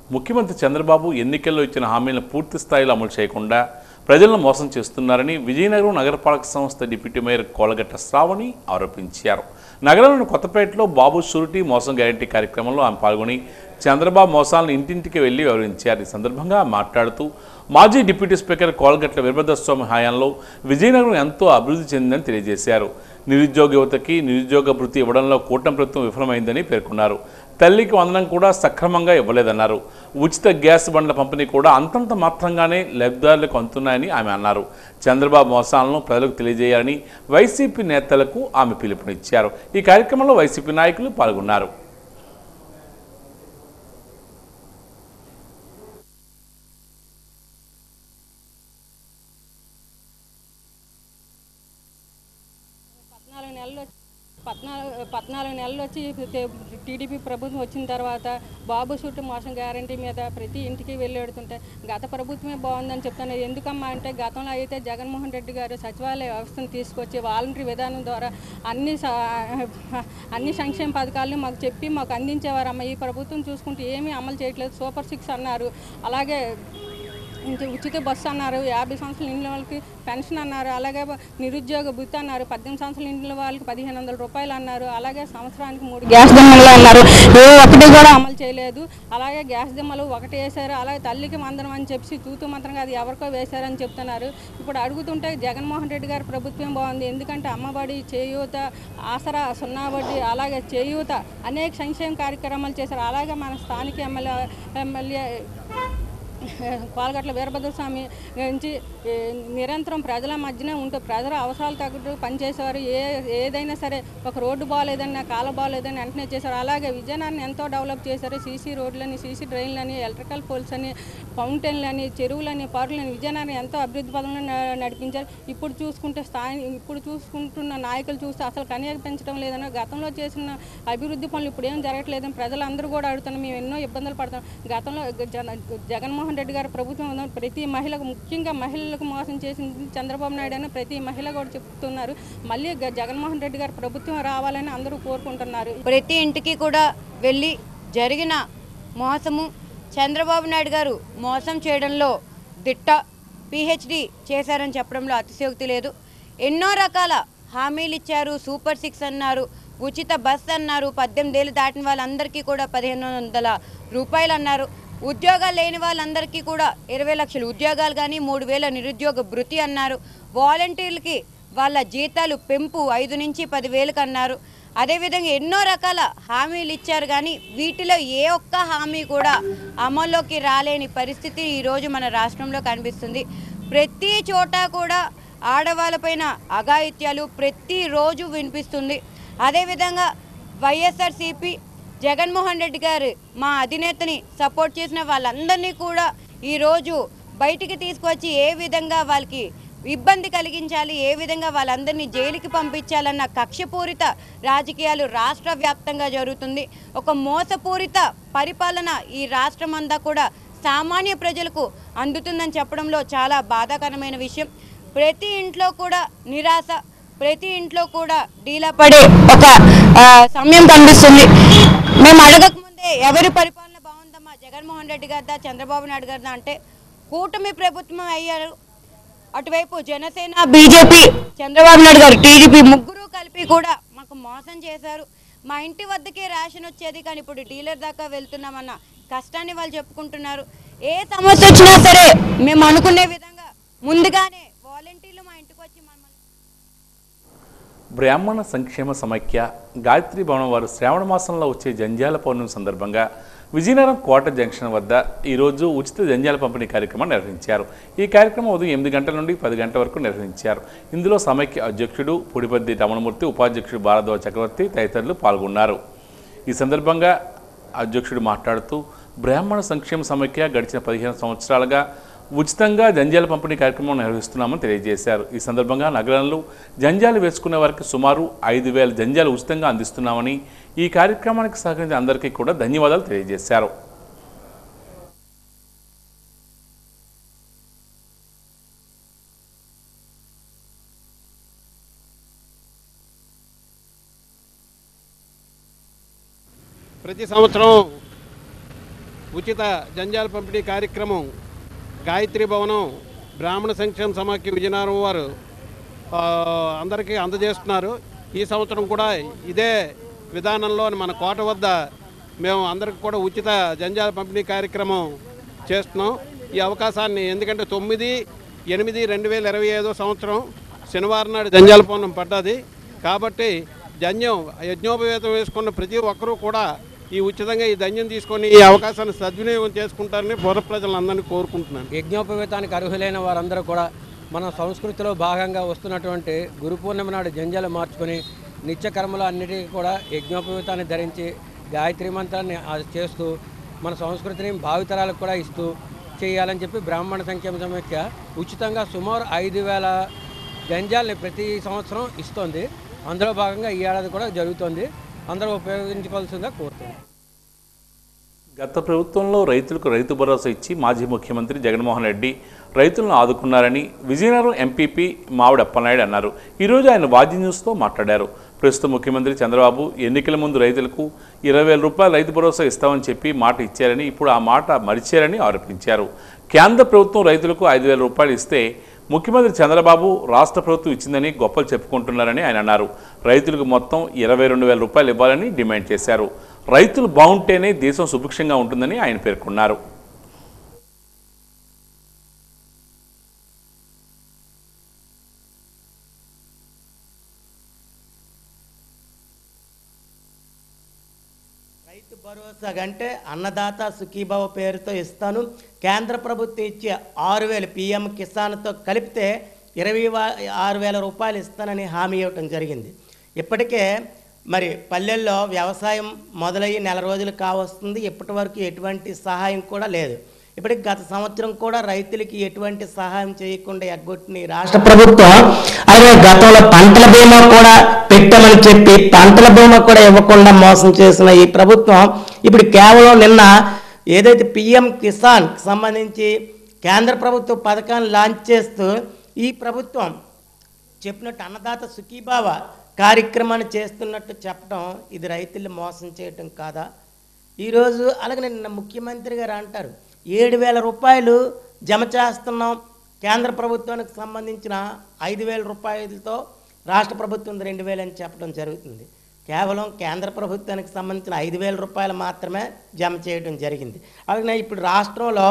ముఖ్యమంత్రి చంద్రబాబు ఎన్నికల్లో ఇచ్చిన హామీలను పూర్తి స్థాయిలో అమలు చేయకుండా ప్రజలను మోసం చేస్తున్నారని విజయనగరం నగరపాలక సంస్థ డిప్యూటీ మేయర్ కోలగట్ట శ్రావణి ఆరోపించారు. నగరంలోని కొత్తపేటలో బాబు షూరిటీ మోసం గ్యారంటీ కార్యక్రమంలో ఆమె పాల్గొని చంద్రబాబు మోసాలను ఇంటింటికి వెళ్లి వివరించారు. ఈ సందర్భంగా మాట్లాడుతూ మాజీ డిప్యూటీ స్పీకర్ కోలగట్ల వీరభద్రస్వామి హయాంలో విజయనగరం ఎంతో అభివృద్ధి చెందిందని తెలియజేశారు. నిరుద్యోగ యువతకి నిరుద్యోగ భృతి ఇవ్వడంలో కూటమి ప్రభుత్వం విఫలమైందని పేర్కొన్నారు. తల్లికి వందనం కూడా సక్రమంగా ఇవ్వలేదన్నారు. ఉచిత గ్యాస్ బండ్ల పంపిణీ కూడా అంతంత మాత్రంగానే లబ్ధిదారులకు అందుతున్నాయని ఆమె అన్నారు. చంద్రబాబు మోసాలను ప్రజలకు తెలియజేయాలని వైసీపీ నేతలకు ఆమె పిలుపునిచ్చారు. ఈ కార్యక్రమంలో వైసీపీ నాయకులు పాల్గొన్నారు. పద్నాలుగు నెలలు వచ్చి టీడీపీ ప్రభుత్వం వచ్చిన తర్వాత బాబు షూరిటీ మోసం గ్యారంటీ మీద ప్రతి ఇంటికి వెళ్ళి వెడుతుంటే గత ప్రభుత్వమే బాగుందని చెప్తాను. ఎందుకమ్మా అంటే గతంలో అయితే జగన్మోహన్ రెడ్డి గారు సచివాలయ వ్యవస్థను తీసుకొచ్చి వాలంటరీ విధానం ద్వారా అన్ని సంక్షేమ పథకాలను మాకు చెప్పి మాకు అందించేవారమ్మ. ఈ ప్రభుత్వం చూసుకుంటే ఏమీ అమలు చేయట్లేదు. సూపర్ 6 అన్నారు, అలాగే ఉచిత బస్సు అన్నారు, 50 సంవత్సరాల ఇండ్ల వాళ్ళకి పెన్షన్ అన్నారు, అలాగే నిరుద్యోగ భృతి అన్నారు, 18 సంవత్సరాల ఇండ్ల వాళ్ళకి 1500 రూపాయలు అన్నారు, అలాగే సంవత్సరానికి 3 గ్యాస్ దిమ్మలు అన్నారు. ఏ ఒక్కటి కూడా అమలు చేయలేదు. అలాగే గ్యాస్ దిమ్మలు ఒకటి వేశారు, అలాగే తల్లికి వందనం అని చెప్పి తూతు మంత్రంగా అది ఎవరికో వేశారని చెప్తున్నారు. ఇప్పుడు అడుగుతుంటే జగన్మోహన్ రెడ్డి గారి ప్రభుత్వం బాగుంది. ఎందుకంటే అమ్మఒడి, చేయూత, ఆసరా, 0 వడ్డీ, అలాగే చేయూత అనేక సంక్షేమ కార్యక్రమాలు చేశారు. అలాగే మన స్థానిక ఎమ్మెల్యే పాలగట్ల వీరభద్ర స్వామి నుంచి నిరంతరం ప్రజల మధ్యనే ఉంటూ ప్రజల అవసరాలు తగ్గట్టు పనిచేసేవారు. ఏదైనా సరే ఒక రోడ్డు బాగాలేదన్నా కాల బాగాలేదని వెంటనే చేశారు. అలాగే విజయనగరాన్ని ఎంతో డెవలప్ చేశారు. సీసీ రోడ్లని, సీసీ డ్రైన్లని, ఎలక్ట్రికల్ పోల్స్ అని, ఫౌంటైన్లని, చెరువులని, పార్కులని విజయనగరం ఎంతో అభివృద్ధి పదంలో నడిపించారు. ఇప్పుడు చూసుకుంటున్న నాయకులు చూస్తే అసలు కనియక పెంచడం లేదని, గతంలో చేసిన అభివృద్ధి పనులు ఇప్పుడు ఏం జరగట్లేదని ప్రజలందరూ కూడా అడుగుతున్నారు. మేము ఎన్నో ఇబ్బందులు పడుతున్నాం. గతంలో జగన్మోహన్ రెడ్డి గారి ప్రభుత్వం ప్రతి మహిళకు, ముఖ్యంగా మహిళలకు మోసం చేసింది చంద్రబాబు నాయుడు అని ప్రతి మహిళ కూడా చెప్తున్నారు. మళ్ళీ జగన్మోహన్ రెడ్డి గారి ప్రభుత్వం రావాలని అందరూ కోరుకుంటున్నారు. ప్రతి ఇంటికి కూడా వెళ్ళి జరిగిన మోసము, చంద్రబాబు నాయుడు గారు మోసం చేయడంలో దిట్ట, పిహెచ్డి చేశారని చెప్పడంలో అతిశయోక్తి లేదు. ఎన్నో రకాల హామీలు ఇచ్చారు. సూపర్ 6 అన్నారు, ఉచిత బస్ అన్నారు, 18 ఏళ్ళు దాటిన వాళ్ళందరికీ కూడా 1500 రూపాయలు అన్నారు. ఉద్యోగాలు లేని వాళ్ళందరికీ కూడా 20 లక్షల ఉద్యోగాలు కానీ 3000 నిరుద్యోగ భృతి అన్నారు. వాలంటీర్లకి వాళ్ళ జీతాలు పెంపు 5 నుంచి 10,000కి అన్నారు. అదేవిధంగా ఎన్నో రకాల హామీలు ఇచ్చారు. కానీ వీటిలో ఏ ఒక్క హామీ కూడా అమల్లోకి రాలేని పరిస్థితి ఈరోజు మన రాష్ట్రంలో కనిపిస్తుంది. ప్రతి చోట కూడా ఆడవాళ్ళపైన అఘాయిత్యాలు ప్రతిరోజు వినిపిస్తుంది. అదేవిధంగా వైఎస్ఆర్సీపీ జగన్మోహన్ రెడ్డి గారు మా అధినేతని సపోర్ట్ చేసిన వాళ్ళందరినీ కూడా ఈరోజు బయటికి తీసుకొచ్చి ఏ విధంగా వాళ్ళకి ఇబ్బంది కలిగించాలి, ఏ విధంగా వాళ్ళందరినీ జైలుకి పంపించాలన్న కక్షపూరిత రాజకీయాలు రాష్ట్ర వ్యాప్తంగా జరుగుతుంది. ఒక మోసపూరిత పరిపాలన ఈ రాష్ట్రం అంతా కూడా సామాన్య ప్రజలకు అందుతుందని చెప్పడంలో చాలా బాధాకరమైన విషయం. ప్రతి ఇంట్లో కూడా నిరాశ, ప్రతి ఇంట్లో కూడా డీలా పడే ఒక సమయం కనిపిస్తుంది. మేము అడగకముందే ఎవరి పరిపాలన బాగుందమ్మా, జగన్మోహన్ రెడ్డి గారిదా, చంద్రబాబు నాయుడు గారిదా అంటే కూటమి ప్రభుత్వం అయ్యారు. అటువైపు జనసేన, బీజేపీ, చంద్రబాబు నాయుడు గారు, టీడీపీ ముగ్గురు కలిపి కూడా మాకు మోసం చేశారు. మా ఇంటి వద్దకే రేషన్ వచ్చేది కానీ ఇప్పుడు డీలర్ దాకా వెళ్తున్నామన్న కష్టాన్ని వాళ్ళు చెప్పుకుంటున్నారు. ఏ సమస్య వచ్చినా సరే మేము అనుకునే విధంగా ముందుగానే వాలంటీర్లు మా ఇంటికి వచ్చి మమ్మల్ని బ్రాహ్మణ సంక్షేమ సమైక్య గాయత్రి భవనం వారు శ్రావణ మాసంలో వచ్చే జంజాల పౌర్ణమి సందర్భంగా విజయనగరం కోట జంక్షన్ వద్ద ఈరోజు ఉచిత జంజాల పంపిణీ కార్యక్రమాన్ని నిర్వహించారు. ఈ కార్యక్రమం ఉదయం 8 గంటల నుండి 10 గంటల వరకు నిర్వహించారు. ఇందులో సమైక్య అధ్యక్షుడు పుడిపద్ది రమణమూర్తి, ఉపాధ్యక్షుడు భారద్వాజ చక్రవర్తి తదితరులు పాల్గొన్నారు. ఈ సందర్భంగా అధ్యక్షుడు మాట్లాడుతూ బ్రాహ్మణ సంక్షేమ సమైక్య గడిచిన 15 సంవత్సరాలుగా ఉచితంగా జంజాల పంపిణీ కార్యక్రమం నిర్వహిస్తున్నామని తెలియజేశారు. ఈ సందర్భంగా నగరంలో జంజాలు వేసుకునే వారికి సుమారు 5,000 జంజాలు ఉచితంగా అందిస్తున్నామని, ఈ కార్యక్రమానికి సహకరించిన అందరికీ కూడా ధన్యవాదాలు తెలియజేశారు. ప్రతి సంవత్సరం ఉచిత జంజాల పంపిణీ కార్యక్రమం గాయత్రి భవనం బ్రాహ్మణ సంక్షేమ సమాఖ్య విజయనగరం వారు అందరికీ అందజేస్తున్నారు. ఈ సంవత్సరం కూడా ఇదే విధానంలో మన కోట వద్ద మేము అందరికి కూడా ఉచిత జంజాల పంపిణీ కార్యక్రమం చేస్తున్నాం. ఈ అవకాశాన్ని ఎందుకంటే 9/8/2025 సంవత్సరం శనివారం నాడు జంజాల పౌర్ణమి పడ్డది కాబట్టి యజ్ఞోపవేతం వేసుకున్న ప్రతి ఒక్కరూ కూడా ఈ ఉచితంగా ఈ ధన్యం తీసుకొని ఈ అవకాశాన్ని సద్వినియోగం చేసుకుంటారని పూర్వ ప్రజలందరినీ కోరుకుంటున్నాను. యజ్ఞోపవేతానికి అర్హులైన వారందరూ కూడా మన సంస్కృతిలో భాగంగా వస్తున్నటువంటి గురు పూర్ణిమ నాడు జంజాలు మార్చుకొని నిత్య కర్మలు అన్నిటికీ కూడా యజ్ఞోపవేతాన్ని ధరించి గాయత్రి మంత్రాన్ని చేస్తూ మన సంస్కృతిని భావితరాలకు కూడా ఇస్తూ చేయాలని చెప్పి బ్రాహ్మణ సంక్షేమ సమైక్య ఉచితంగా సుమారు 5,000 జంజాల్ని ప్రతి సంవత్సరం ఇస్తుంది. అందులో భాగంగా ఈ ఏడాది కూడా జరుగుతుంది. అందరూ ఉపయోగించుకోవాల్సిందిగా కోరుతున్నాం. గత ప్రభుత్వంలో రైతులకు రైతు భరోసా ఇచ్చి మాజీ ముఖ్యమంత్రి జగన్మోహన్ రెడ్డి రైతులను ఆదుకున్నారని విజయనగరం ఎంపీపీ మావిడి అప్పలనాయుడు అన్నారు. ఈరోజు ఆయన వాజీ న్యూస్తో మాట్లాడారు. ప్రస్తుత ముఖ్యమంత్రి చంద్రబాబు ఎన్నికల ముందు రైతులకు 20,000 రూపాయలు రైతు భరోసా ఇస్తామని చెప్పి మాట ఇచ్చారని, ఇప్పుడు ఆ మాట మరిచారని ఆరోపించారు. కేంద్ర ప్రభుత్వం రైతులకు 5,000 రూపాయలు ఇస్తే ముఖ్యమంత్రి చంద్రబాబు రాష్ట్ర ప్రభుత్వం ఇచ్చిందని గొప్పలు చెప్పుకుంటున్నారని ఆయన అన్నారు. రైతులకు మొత్తం 22,000 రూపాయలు ఇవ్వాలని డిమాండ్ చేశారు. రైతులు బాగుంటేనే దేశం సుభిక్షంగా ఉంటుందని ఆయన పేర్కొన్నారు. రైతు భరోసా అంటే అన్నదాత సుఖీభావ పేరుతో ఇస్తాను, కేంద్ర ప్రభుత్వం ఇచ్చే 6,000 PM కిసాన్తో కలిపితే 26,000 రూపాయలు ఇస్తానని హామీ ఇవ్వటం జరిగింది. ఇప్పటికే మరి పల్లెల్లో వ్యవసాయం మొదలయ్యి నెల రోజులు కావస్తుంది, ఇప్పటి వరకు ఎటువంటి సహాయం కూడా లేదు. ఇప్పటికి గత సంవత్సరం కూడా రైతులకి ఎటువంటి సహాయం చేయకుండా ఎగ్గొట్టిన రాష్ట్ర ప్రభుత్వం అలాగే గతంలో పంటల బీమా కూడా పెట్టామని చెప్పి పంటల బీమా కూడా ఇవ్వకుండా మోసం చేసిన ఈ ప్రభుత్వం ఇప్పుడు కేవలం నిన్న ఏదైతే PM కిసాన్ సంబంధించి కేంద్ర ప్రభుత్వ పథకాన్ని లాంచ్ చేస్తూ ఈ ప్రభుత్వం చెప్పినట్టు అన్నదాత సుఖీభావ కార్యక్రమాన్ని చేస్తున్నట్టు చెప్పడం ఇది రైతుల్ని మోసం చేయటం కాదా? ఈరోజు అలాగే నిన్న ముఖ్యమంత్రి గారు అంటారు 7,000 రూపాయలు జమ చేస్తున్నాం, కేంద్ర ప్రభుత్వానికి సంబంధించిన 5,000 రూపాయలతో రాష్ట్ర ప్రభుత్వం 2,000 అని చెప్పడం జరుగుతుంది. కేవలం కేంద్ర ప్రభుత్వానికి సంబంధించిన 5,000 రూపాయలు మాత్రమే జమ చేయడం జరిగింది. అలాగే ఇప్పుడు రాష్ట్రంలో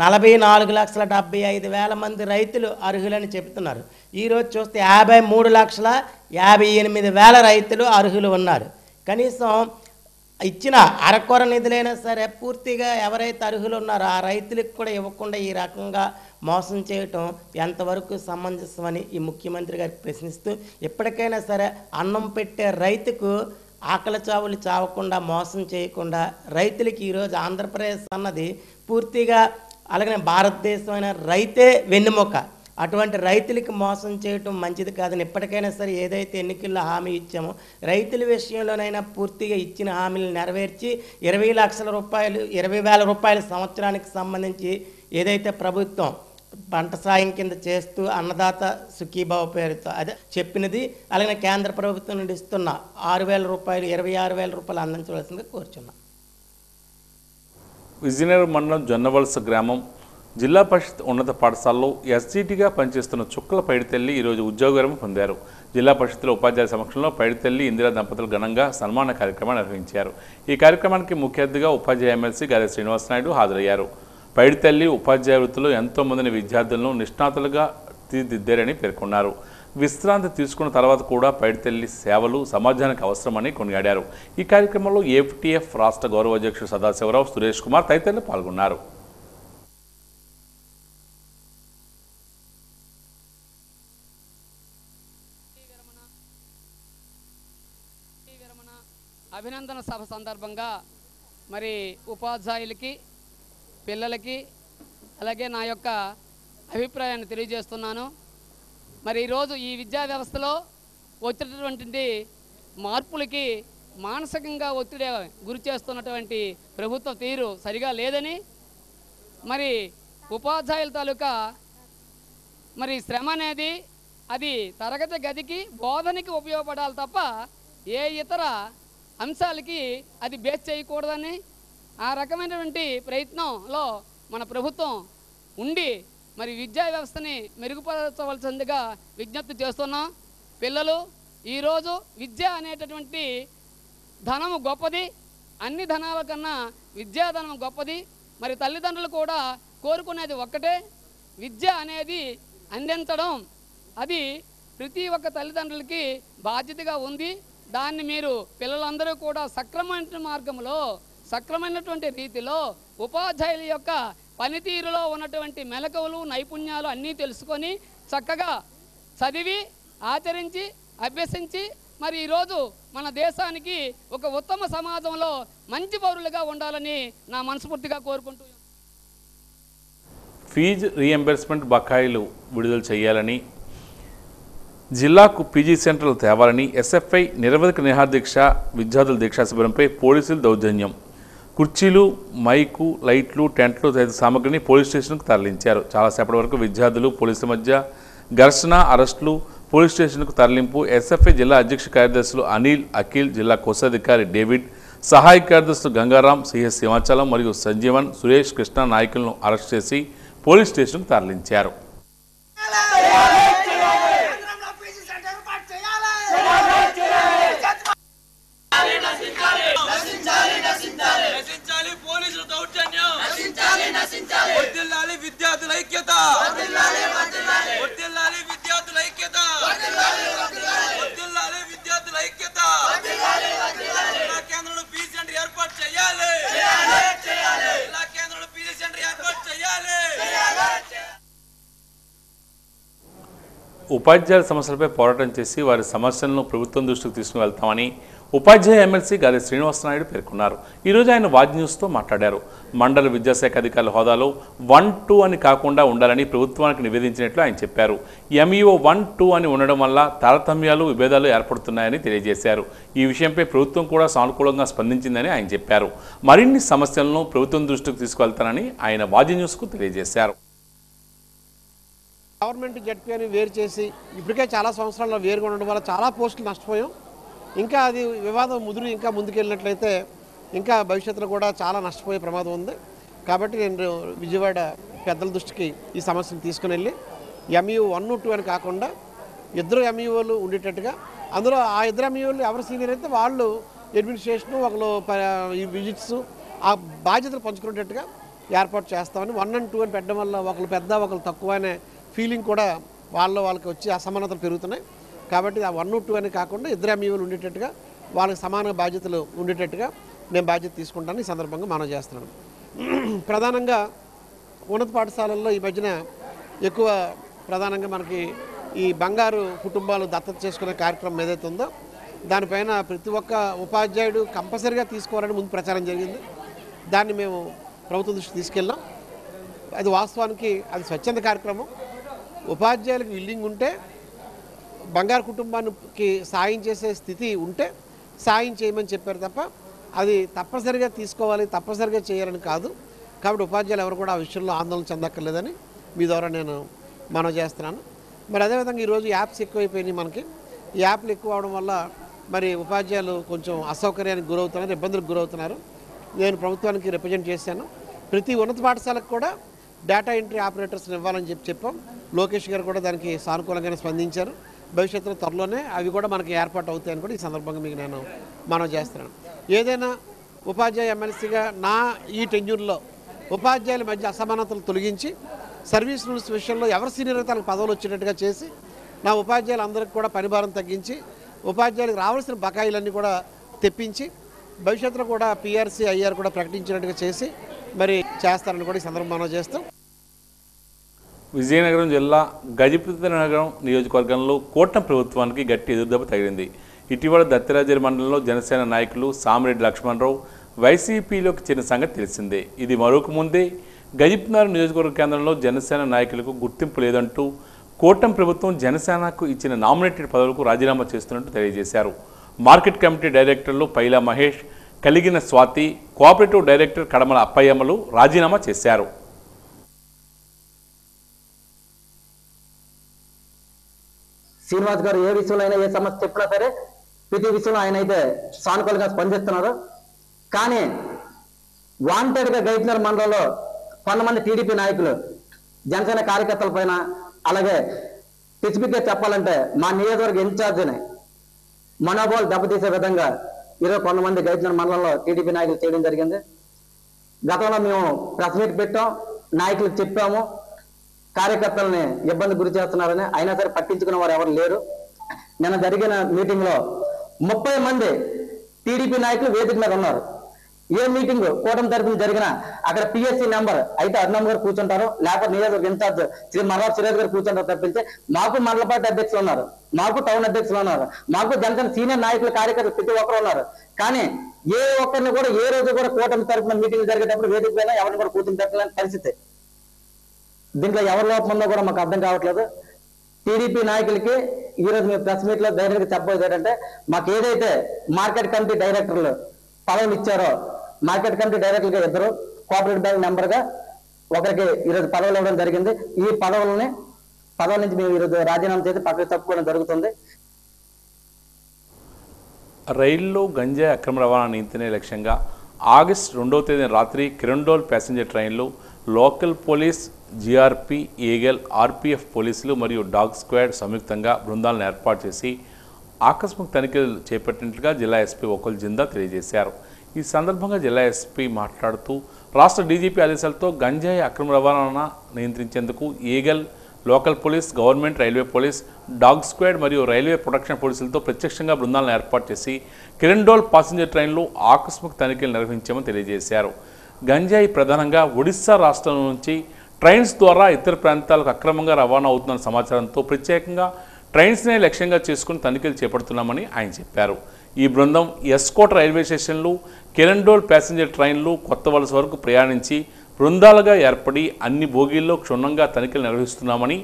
44,75,000 మంది రైతులు అర్హులని చెబుతున్నారు. ఈరోజు చూస్తే 53,58,000 రైతులు అర్హులు ఉన్నారు. కనీసం ఇచ్చిన అరకొర నిధులైనా సరే పూర్తిగా ఎవరైతే అర్హులు ఉన్నారో ఆ రైతులకు కూడా ఇవ్వకుండా ఈ రకంగా మోసం చేయటం ఎంతవరకు సమంజసమని ఈ ముఖ్యమంత్రి గారికి ప్రశ్నిస్తూ ఎప్పటికైనా సరే అన్నం పెట్టే రైతుకు ఆకలి చావులు చావకుండా మోసం చేయకుండా రైతులకి ఈరోజు ఆంధ్రప్రదేశ్ అన్నది పూర్తిగా అలాగే భారతదేశమైన రైతే వెన్నెముక. అటువంటి రైతులకి మోసం చేయటం మంచిది కాదని ఎప్పటికైనా సరే ఏదైతే ఎన్నికల్లో హామీ ఇచ్చామో రైతుల విషయంలోనైనా పూర్తిగా ఇచ్చిన హామీలు నెరవేర్చి 20,00,000 రూపాయలు 20,000 రూపాయల సంవత్సరానికి సంబంధించి ఏదైతే ప్రభుత్వం పంట సాయం కింద చేస్తూ అన్నదాత సుఖీభావ పేరుతో అదే చెప్పినది అలాగే కేంద్ర ప్రభుత్వం నుండి ఇస్తున్న 6,000 రూపాయలు 26,000 రూపాయలు అందించవలసిందిగా కోరుచున్నాం. విజయనగరం మండలం జొన్నవలస గ్రామం జిల్లా పరిషత్ ఉన్నత పాఠశాలలో ఎస్జిటిగా పనిచేస్తున్న చుక్కల పైడితల్లి ఈరోజు ఉద్యోగ విరమణ పొందారు. జిల్లా పరిషత్తులో ఉపాధ్యాయుల సమక్షంలో పైడితల్లి ఇందిరా దంపతులు ఘనంగా సన్మాన కార్యక్రమాన్ని నిర్వహించారు. ఈ కార్యక్రమానికి ముఖ్య అతిథిగా ఉపాధ్యాయ ఎమ్మెల్సీ గారి శ్రీనివాసనాయుడు హాజరయ్యారు. పైడితల్లి ఉపాధ్యాయ వృత్తిలో ఎంతో మందిని విద్యార్థులను నిష్ణాతులుగా తీర్చిదిద్దారని పేర్కొన్నారు. విశ్రాంతి తీసుకున్న తర్వాత కూడా పైడితల్లి సేవలు సమాజానికి అవసరమని కొనియాడారు. ఈ కార్యక్రమంలో ఏఫ్టీఎఫ్ రాష్ట్ర గౌరవ అధ్యక్షుడు సదాశివరావు, సురేష్ కుమార్ తదితరులు పాల్గొన్నారు. అభినందన సభ సందర్భంగా మరి ఉపాధ్యాయులకి, పిల్లలకి అలాగే నా యొక్క అభిప్రాయాన్ని తెలియజేస్తున్నాను. మరి ఈరోజు ఈ విద్యా వ్యవస్థలో వచ్చేటటువంటి మార్పులకి మానసికంగా ఒత్తిడి గురి చేస్తున్నటువంటి ప్రభుత్వ తీరు సరిగా లేదని, మరి ఉపాధ్యాయుల తాలూకా మరి శ్రమ అనేది అది తరగతి గదికి బోధనకి ఉపయోగపడాలి తప్ప ఏ ఇతర అంశాలకి అది బేస్ చేయకూడదని ఆ రకమైనటువంటి ప్రయత్నంలో మన ప్రభుత్వం ఉండి మరి విద్యా వ్యవస్థని మెరుగుపరచవలసిందిగా విజ్ఞప్తి చేస్తున్నాం. పిల్లలు ఈరోజు విద్య అనేటటువంటి ధనము గొప్పది, అన్ని ధనాల కన్నా విద్యాధనం గొప్పది. మరి తల్లిదండ్రులు కూడా కోరుకునేది ఒక్కటే, విద్య అనేది అందించడం. అది ప్రతి ఒక్క తల్లిదండ్రులకి బాధ్యతగా ఉంది. దాన్ని మీరు పిల్లలందరూ కూడా సక్రమైన మార్గంలో, సక్రమైనటువంటి రీతిలో ఉపాధ్యాయుల యొక్క పనితీరులో ఉన్నటువంటి మెలకువలు, నైపుణ్యాలు అన్నీ తెలుసుకొని చక్కగా చదివి ఆచరించి అభ్యసించి మరి ఈరోజు మన దేశానికి ఒక ఉత్తమ సమాజంలో మంచి పౌరులుగా ఉండాలని నా మనస్ఫూర్తిగా కోరుకుంటూ ఫీజు రీఎంబర్స్మెంట్ బకాయిలు విడుదల చేయాలని, జిల్లాకు పీజీ సెంటర్లు తేవాలని ఎస్ఎఫ్ఐ నిరవధిక నిరాదీక్ష విద్యార్థుల దీక్షా శిబిరంపై పోలీసులు దౌర్జన్యం. కుర్చీలు, మైకు, లైట్లు, టెంట్లు తదితర సామగ్రిని పోలీస్ స్టేషన్కు తరలించారు. చాలాసేపటి వరకు విద్యార్థులు పోలీసుల మధ్య ఘర్షణ, అరెస్టులు, పోలీస్ స్టేషన్కు తరలింపు. ఎస్ఎఫ్ఐ జిల్లా అధ్యక్ష కార్యదర్శులు అనిల్, అఖిల్, జిల్లా కోశాధికారి డేవిడ్, సహాయ కార్యదర్శులు గంగారాం, సిఎస్ హిమాచలం మరియు సంజీవన్, సురేష్, కృష్ణ నాయకులను అరెస్ట్ చేసి పోలీస్ స్టేషన్కు తరలించారు. విద్యార్థుల ఐక్యత, విద్యార్థుల ఐక్యత, విద్యార్థుల ఐక్యత. కేంద్రంలో పీజీ సెంటర్ ఏర్పాటు చేయాలి జిల్లా కేంద్రంలో పీజీ సెంటర్ ఏర్పాటు చేయాలి. ఉపాధ్యాయుల సమస్యలపై పోరాటం చేసి వారి సమస్యలను ప్రభుత్వం దృష్టికి తీసుకుని వెళ్తామని ఉపాధ్యాయ ఎమ్మెల్సీ గాలి శ్రీనివాసనాయుడు పేర్కొన్నారు. ఈరోజు ఆయన వాజ్ న్యూస్తో మాట్లాడారు. మండల విద్యాశాఖ అధికారుల హోదాలో 1-2 అని కాకుండా ఉండాలని ప్రభుత్వానికి నివేదించినట్లు ఆయన చెప్పారు. ఎంఈఓ 1-2 అని ఉండడం వల్ల తారతమ్యాలు విభేదాలు ఏర్పడుతున్నాయని తెలియజేశారు. ఈ విషయంపై ప్రభుత్వం కూడా సానుకూలంగా స్పందించిందని ఆయన చెప్పారు. మరిన్ని సమస్యలను ప్రభుత్వం దృష్టికి తీసుకువెళ్తానని ఆయన వాజ్ న్యూస్కు తెలియజేశారు. గవర్నమెంట్ జడ్పీ అని వేరు చేసి ఇప్పటికే చాలా సంవత్సరాల్లో వేరుగా ఉండడం వల్ల చాలా పోస్టులు నష్టపోయాం. ఇంకా అది వివాదం ముదురు ఇంకా ముందుకెళ్ళినట్లయితే ఇంకా భవిష్యత్తులో కూడా చాలా నష్టపోయే ప్రమాదం ఉంది. కాబట్టి నేను విజయవాడ పెద్దల దృష్టికి ఈ సమస్యను తీసుకుని వెళ్ళి ఎంఈఓ 1-2 అని కాకుండా ఇద్దరు ఎంఈఓలు ఉండేటట్టుగా, అందులో ఆ ఇద్దరు ఎంఈఓలు ఎవరు సీనియర్ అయితే వాళ్ళు అడ్మినిస్ట్రేషను ఒకరు ఈ విజిట్స్ ఆ బాధ్యతలు పంచుకునేటట్టుగా ఏర్పాటు చేస్తామని. 1 and 2 అని పెట్టడం వల్ల ఒకరు పెద్ద ఒకరు తక్కువ అనే ఫీలింగ్ కూడా వాళ్ళకి వచ్చి అసమానతలు పెరుగుతున్నాయి. కాబట్టి ఆ 1-2 అని కాకుండా ఇద్దరు ఎంఈఓలు ఉండేటట్టుగా వాళ్ళకి సమాన బాధ్యతలు ఉండేటట్టుగా నేను బాధ్యత తీసుకుంటాను. ఈ సందర్భంగా మనవి చేస్తున్నాను. ప్రధానంగా ఉన్నత పాఠశాలల్లో ఈ మధ్యన ఎక్కువ ప్రధానంగా మనకి ఈ బంగారు కుటుంబాలు దత్తత చేసుకునే కార్యక్రమం ఏదైతే ఉందో దానిపైన ప్రతి ఒక్క ఉపాధ్యాయుడు కంపల్సరీగా తీసుకోవాలని ముందు ప్రచారం జరిగింది. దాన్ని మేము ప్రభుత్వ దృష్టికి తీసుకెళ్ళాం. అది వాస్తవానికి అది స్వచ్ఛంద కార్యక్రమం. ఉపాధ్యాయులకు విల్లింగ్ ఉంటే, బంగారు కుటుంబానికి సాయం చేసే స్థితి ఉంటే సాయం చేయమని చెప్పారు తప్ప అది తప్పనిసరిగా తీసుకోవాలి, తప్పనిసరిగా చేయాలని కాదు. కాబట్టి ఉపాధ్యాయులు ఎవరు కూడా ఆ విషయంలో ఆందోళన చెందక్కర్లేదని మీ ద్వారా నేను మనవి చేస్తున్నాను. మరి అదేవిధంగా ఈరోజు యాప్స్ ఎక్కువైపోయినాయి. మనకి ఈ యాప్లు ఎక్కువ అవడం వల్ల మరి ఉపాధ్యాయులు కొంచెం అసౌకర్యానికి గురవుతున్నారు, ఇబ్బందులకు గురవుతున్నారు. నేను ప్రభుత్వానికి రిప్రజెంట్ చేశాను. ప్రతి ఉన్నత పాఠశాలకు కూడా డేటా ఎంట్రీ ఆపరేటర్స్ని ఇవ్వాలని చెప్పాం. లోకేష్ గారు కూడా దానికి సానుకూలంగానే స్పందించారు. భవిష్యత్తులో త్వరలోనే అవి కూడా మనకి ఏర్పాటు అవుతాయని కూడా ఈ సందర్భంగా మీకు నేను మనవి చేస్తున్నాను. ఏదైనా ఉపాధ్యాయ ఎమ్మెల్సీగా నా ఈ టెన్యూర్లో ఉపాధ్యాయుల మధ్య అసమానతలు తొలగించి సర్వీస్ రూల్స్ విషయంలో ఎవరు సీనియర్ తనకు పదవులు వచ్చేటట్టుగా చేసి నా ఉపాధ్యాయులందరికీ కూడా పనిభారం తగ్గించి ఉపాధ్యాయులకు రావాల్సిన బకాయిలన్నీ కూడా తెప్పించి భవిష్యత్తులో కూడా పిఆర్సీ ఐఆర్ కూడా ప్రకటించినట్టుగా చేసి మరి చేస్తారని కూడా ఈ సందర్భంగా మనం చేస్తాం. విజయనగరం జిల్లా గజపతినగరం నియోజకవర్గంలో కూటమి ప్రభుత్వానికి గట్టి ఎదురుదెబ్బ తగిలింది. ఇటీవల దత్తిరాజేరి మండలంలో జనసేన నాయకులు సామిరెడ్డి లక్ష్మణరావు వైసీపీలోకి చేరిన సంగతి తెలిసిందే. ఇది మరొక ముందే గజపతినగరం నియోజకవర్గ కేంద్రంలో జనసేన నాయకులకు గుర్తింపు లేదంటూ కూటమి ప్రభుత్వం జనసేనకు ఇచ్చిన నామినేటెడ్ పదవులకు రాజీనామా చేస్తున్నట్టు తెలియజేశారు. మార్కెట్ కమిటీ డైరెక్టర్లు పైలా మహేష్, కలిగిన స్వాతి, కోఆపరేటివ్ డైరెక్టర్ కడమల అప్పయ్యమ్మలు రాజీనామా చేశారు. శ్రీనివాస్ గారు ఏ విషయంలో అయినా ఏ సమస్య చెప్పినా సరే ప్రతి విషయంలో ఆయన అయితే సానుకూలంగా స్పందిస్తున్నారు. కానీ వాంటెడ్గా గైడ్నర్ మండలంలో కొంతమంది టీడీపీ నాయకులు జనసేన కార్యకర్తల పైన, అలాగే స్పెసిఫిక్గా చెప్పాలంటే మా నియోజకవర్గ ఇన్ఛార్జిని మనోబోలు దెబ్బతీసే విధంగా ఈరోజు కొంతమంది గైడ్నర్ మండలంలో టీడీపీ నాయకులు చేయడం జరిగింది. గతంలో మేము ప్రెస్ మీట్ పెట్టాం, నాయకులకు చెప్పాము కార్యకర్తలని ఇబ్బంది గురి చేస్తున్నారని, అయినా సరే పట్టించుకున్న వారు ఎవరు లేరు. నిన్న జరిగిన మీటింగ్ లో 30 మంది టీడీపీ నాయకులు వేదిక మీద ఉన్నారు. ఏ మీటింగ్ కూటమి తరఫున జరిగినా అక్కడ పిఎస్సి నెంబర్ అయితే అరుణమ్మ గారు కూర్చుంటారు, లేకపోతే నియోజకవర్గ ఇన్ఛార్జ్ శ్రీ మర్రాబ్ సురేష్ గారు కూర్చుంటారు తప్పించి మాకు మండల పార్టీ అధ్యక్షులు ఉన్నారు, మాకు టౌన్ అధ్యక్షులు ఉన్నారు, మాకు జనసేన సీనియర్ నాయకులు కార్యకర్తలు ప్రతి ఒక్కరు ఉన్నారు. కానీ ఏ ఒక్కరిని కూడా ఏ రోజు కూడా కూటమి తరఫున మీటింగ్ జరిగేటప్పుడు వేదిక పైన ఎవరిని కూడా కూర్చుని పెట్టలేని పరిస్థితి. దీంట్లో ఎవరి లోపం ఉందో కూడా మాకు అర్థం కావట్లేదు. టీడీపీ నాయకులకి ఈరోజు మేము ప్రెస్ మీట్ లో ధైర్యంగా చెప్పబోయేది ఏంటంటే, మాకు ఏదైతే మార్కెట్ కమిటీ డైరెక్టర్లు పదవులు ఇచ్చారో మార్కెట్ కమిటీ డైరెక్టర్గా 2, కోఆపరేటివ్ బ్యాంక్ మెంబర్గా ఒకరికి ఈరోజు పదవులు ఇవ్వడం జరిగింది. ఈ పదవుల నుంచి మేము ఈరోజు రాజీనామా చేసి పక్కకు తప్పుకోవడం జరుగుతుంది. రైల్లో గంజాయి అక్రమ రవాణా నియంత్రణ లక్ష్యంగా ఆగస్టు 2వ తేదీన రాత్రి కిరండోల్ ప్యాసింజర్ ట్రైన్లో local police, GRP, eagle, RPF పోలీసులు మరియు డాగ్ స్క్వాడ్ సంయుక్తంగా బృందాలను ఏర్పాటు చేసి ఆకస్మిక తనిఖీలు చేపట్టినట్లుగా జిల్లా ఎస్పీ ఒకల్ జిందా తెలియజేశారు. ఈ సందర్భంగా జిల్లా ఎస్పీ మాట్లాడుతూ రాష్ట్ర డీజీపీ ఆదేశాలతో గంజాయి అక్రమ రవాణా నియంత్రించేందుకు eagle, local police, government, railway police, dog squad మరియు రైల్వే ప్రొటెక్షన్ పోలీసులతో ప్రత్యక్షంగా బృందాలను ఏర్పాటు చేసి కిరణ్డోల్ ప్యాసింజర్ ట్రైన్లో ఆకస్మిక తనిఖీలు నిర్వహించామని తెలియజేశారు. గంజాయి ప్రధానంగా ఒడిశా రాష్ట్రం నుంచి ట్రైన్స్ ద్వారా ఇతర ప్రాంతాలకు అక్రమంగా రవాణా అవుతున్న సమాచారంతో ప్రత్యేకంగా ట్రైన్స్నే లక్ష్యంగా చేసుకుని తనిఖీలు చేపడుతున్నామని ఆయన చెప్పారు. ఈ బృందం ఎస్కోట రైల్వే స్టేషన్లు, కిరణ్డోల్ ప్యాసింజర్ ట్రైన్లు, కొత్త వలస వరకు ప్రయాణించి బృందాలుగా ఏర్పడి అన్ని బోగీల్లో క్షుణ్ణంగా తనిఖీలు నిర్వహిస్తున్నామని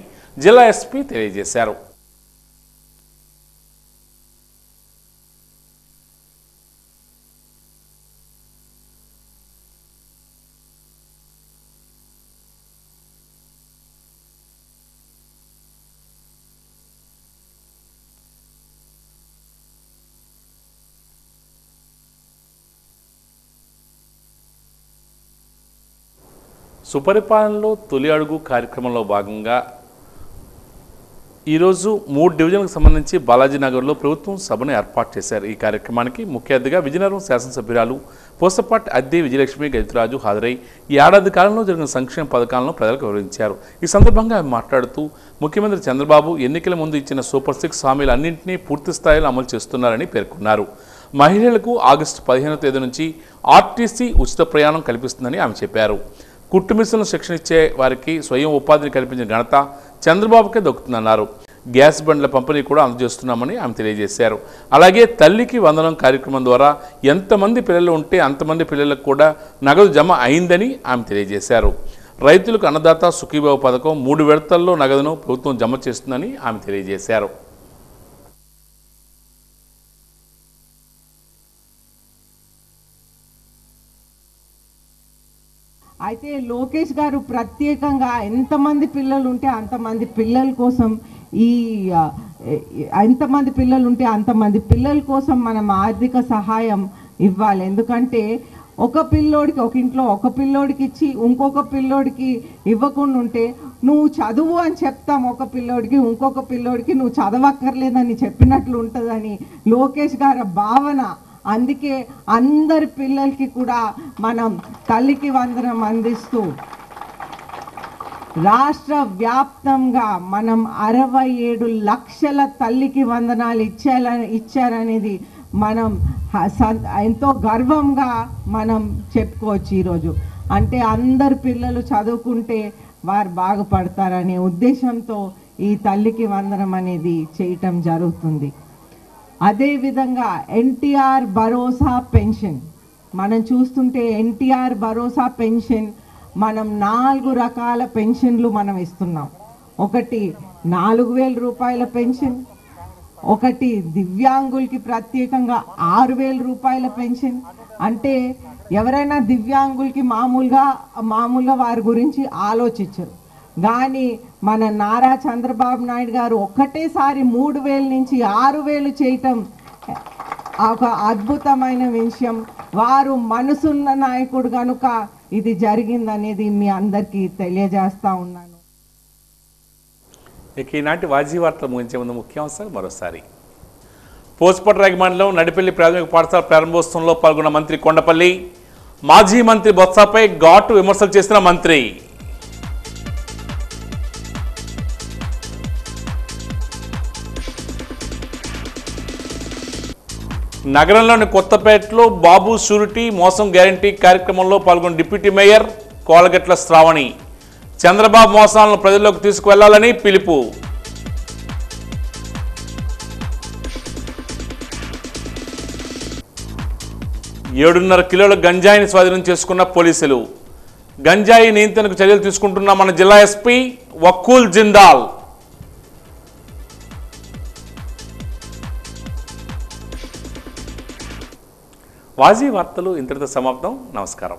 జిల్లా ఎస్పీ తెలియజేశారు. సుపరిపాలనలో తొలి అడుగు కార్యక్రమంలో భాగంగా ఈరోజు 3 డివిజన్లకు సంబంధించి బాలాజీనగర్లో ప్రభుత్వం సభను ఏర్పాటు చేశారు. ఈ కార్యక్రమానికి ముఖ్య అతిథిగా విజయనగరం శాసనసభ్యురాలు పోసపాటి అద్దె విజయలక్ష్మి గజరాజు హాజరై ఈ ఏడాది కాలంలో జరిగిన సంక్షేమ పథకాలను ప్రజలకు వివరించారు. ఈ సందర్భంగా ఆమె మాట్లాడుతూ ముఖ్యమంత్రి చంద్రబాబు ఎన్నికల ముందు ఇచ్చిన సూపర్ 6 హామీలన్నింటినీ పూర్తి స్థాయిలో అమలు చేస్తున్నారని పేర్కొన్నారు. మహిళలకు ఆగస్టు 15వ తేదీ నుంచి ఆర్టీసీ ఉచిత ప్రయాణం కల్పిస్తుందని ఆమె చెప్పారు. కుట్టుమిషన్లు శిక్షణ ఇచ్చే వారికి స్వయం ఉపాధిని కల్పించిన ఘనత చంద్రబాబుకే దక్కుతుందన్నారు. గ్యాస్ బండ్ల పంపిణీ కూడా అందజేస్తున్నామని ఆమె తెలియజేశారు. అలాగే తల్లికి వందనం కార్యక్రమం ద్వారా ఎంతమంది పిల్లలు ఉంటే అంతమంది పిల్లలకు కూడా నగదు జమ అయిందని ఆమె తెలియజేశారు. రైతులకు అన్నదాత సుఖీభావ పథకం 3 విడతల్లో నగదును ప్రభుత్వం జమ చేస్తుందని ఆమె తెలియజేశారు. అయితే లోకేష్ గారు ప్రత్యేకంగా ఎంతమంది పిల్లలు ఉంటే అంతమంది పిల్లల కోసం ఎంతమంది పిల్లలు ఉంటే అంతమంది పిల్లల కోసం మనం ఆర్థిక సహాయం ఇవ్వాలి. ఎందుకంటే ఒక పిల్లోడికి ఒక ఇంట్లో ఒక పిల్లోడికి ఇచ్చి ఇంకొక పిల్లోడికి ఇవ్వకుండా ఉంటే నువ్వు చదువు అని చెప్తాం ఒక పిల్లోడికి, ఇంకొక పిల్లోడికి నువ్వు చదవక్కర్లేదని చెప్పినట్లు ఉంటుందని లోకేష్ గారి భావన. అందుకే అందరి పిల్లలకి కూడా మనం తల్లికి వందనం అందిస్తూ రాష్ట్ర వ్యాప్తంగా మనం 67 లక్షల తల్లికి వందనాలు ఇచ్చారనేది మనం ఎంతో గర్వంగా మనం చెప్పుకోవచ్చు ఈరోజు. అంటే అందరు పిల్లలు చదువుకుంటే వారు బాగుపడతారనే ఉద్దేశంతో ఈ తల్లికి వందనం అనేది చేయటం జరుగుతుంది. అదేవిధంగా ఎన్టీఆర్ భరోసా పెన్షన్ మనం చూస్తుంటే ఎన్టీఆర్ భరోసా పెన్షన్ మనం 4 రకాల పెన్షన్లు మనం ఇస్తున్నాం. ఒకటి 4,000 రూపాయల పెన్షన్, ఒకటి దివ్యాంగులకి ప్రత్యేకంగా 6,000 రూపాయల పెన్షన్. అంటే ఎవరైనా దివ్యాంగులకి మామూలుగా వారి గురించి ఆలోచించరు. కానీ మన నారా చంద్రబాబు నాయుడు గారు ఒక్కటేసారి 3,000 నుంచి 6,000 చేయటం ఒక అద్భుతమైన విషయం. వారు మనసున్న నాయకుడు కనుక ఇది జరిగిందనేది మీ అందరికీ తెలియజేస్తా ఉన్నాను. ఇక ఈనాటి వాజీ వార్తలు ముగించే ముందు ముఖ్యాంశాలు మరోసారి. పోస్పట్రాగి మండలం నడిపల్లి ప్రాథమిక పాఠశాల ప్రారంభోత్సవంలో పాల్గొన్న మంత్రి కొండపల్లి. మాజీ మంత్రి బొత్సపై ఘాటు విమర్శలు చేసిన మంత్రి. నగరంలోని కొత్తపేటలో బాబు షూరిటీ మోసం గ్యారంటీ కార్యక్రమంలో పాల్గొన్న డిప్యూటీ మేయర్ కోలగట్ల శ్రావణి. చంద్రబాబు మోసాలను ప్రజల్లోకి తీసుకువెళ్లాలని పిలుపు. ఏడున్నర కిలోల గంజాయిని స్వాధీనం చేసుకున్న పోలీసులు. గంజాయి నియంత్రణకు చర్యలు తీసుకుంటున్న మన జిల్లా ఎస్పీ వకూల్ జిందాల్. వాజీ వార్తలు ఇంతటితో సమాప్తం. నమస్కారం.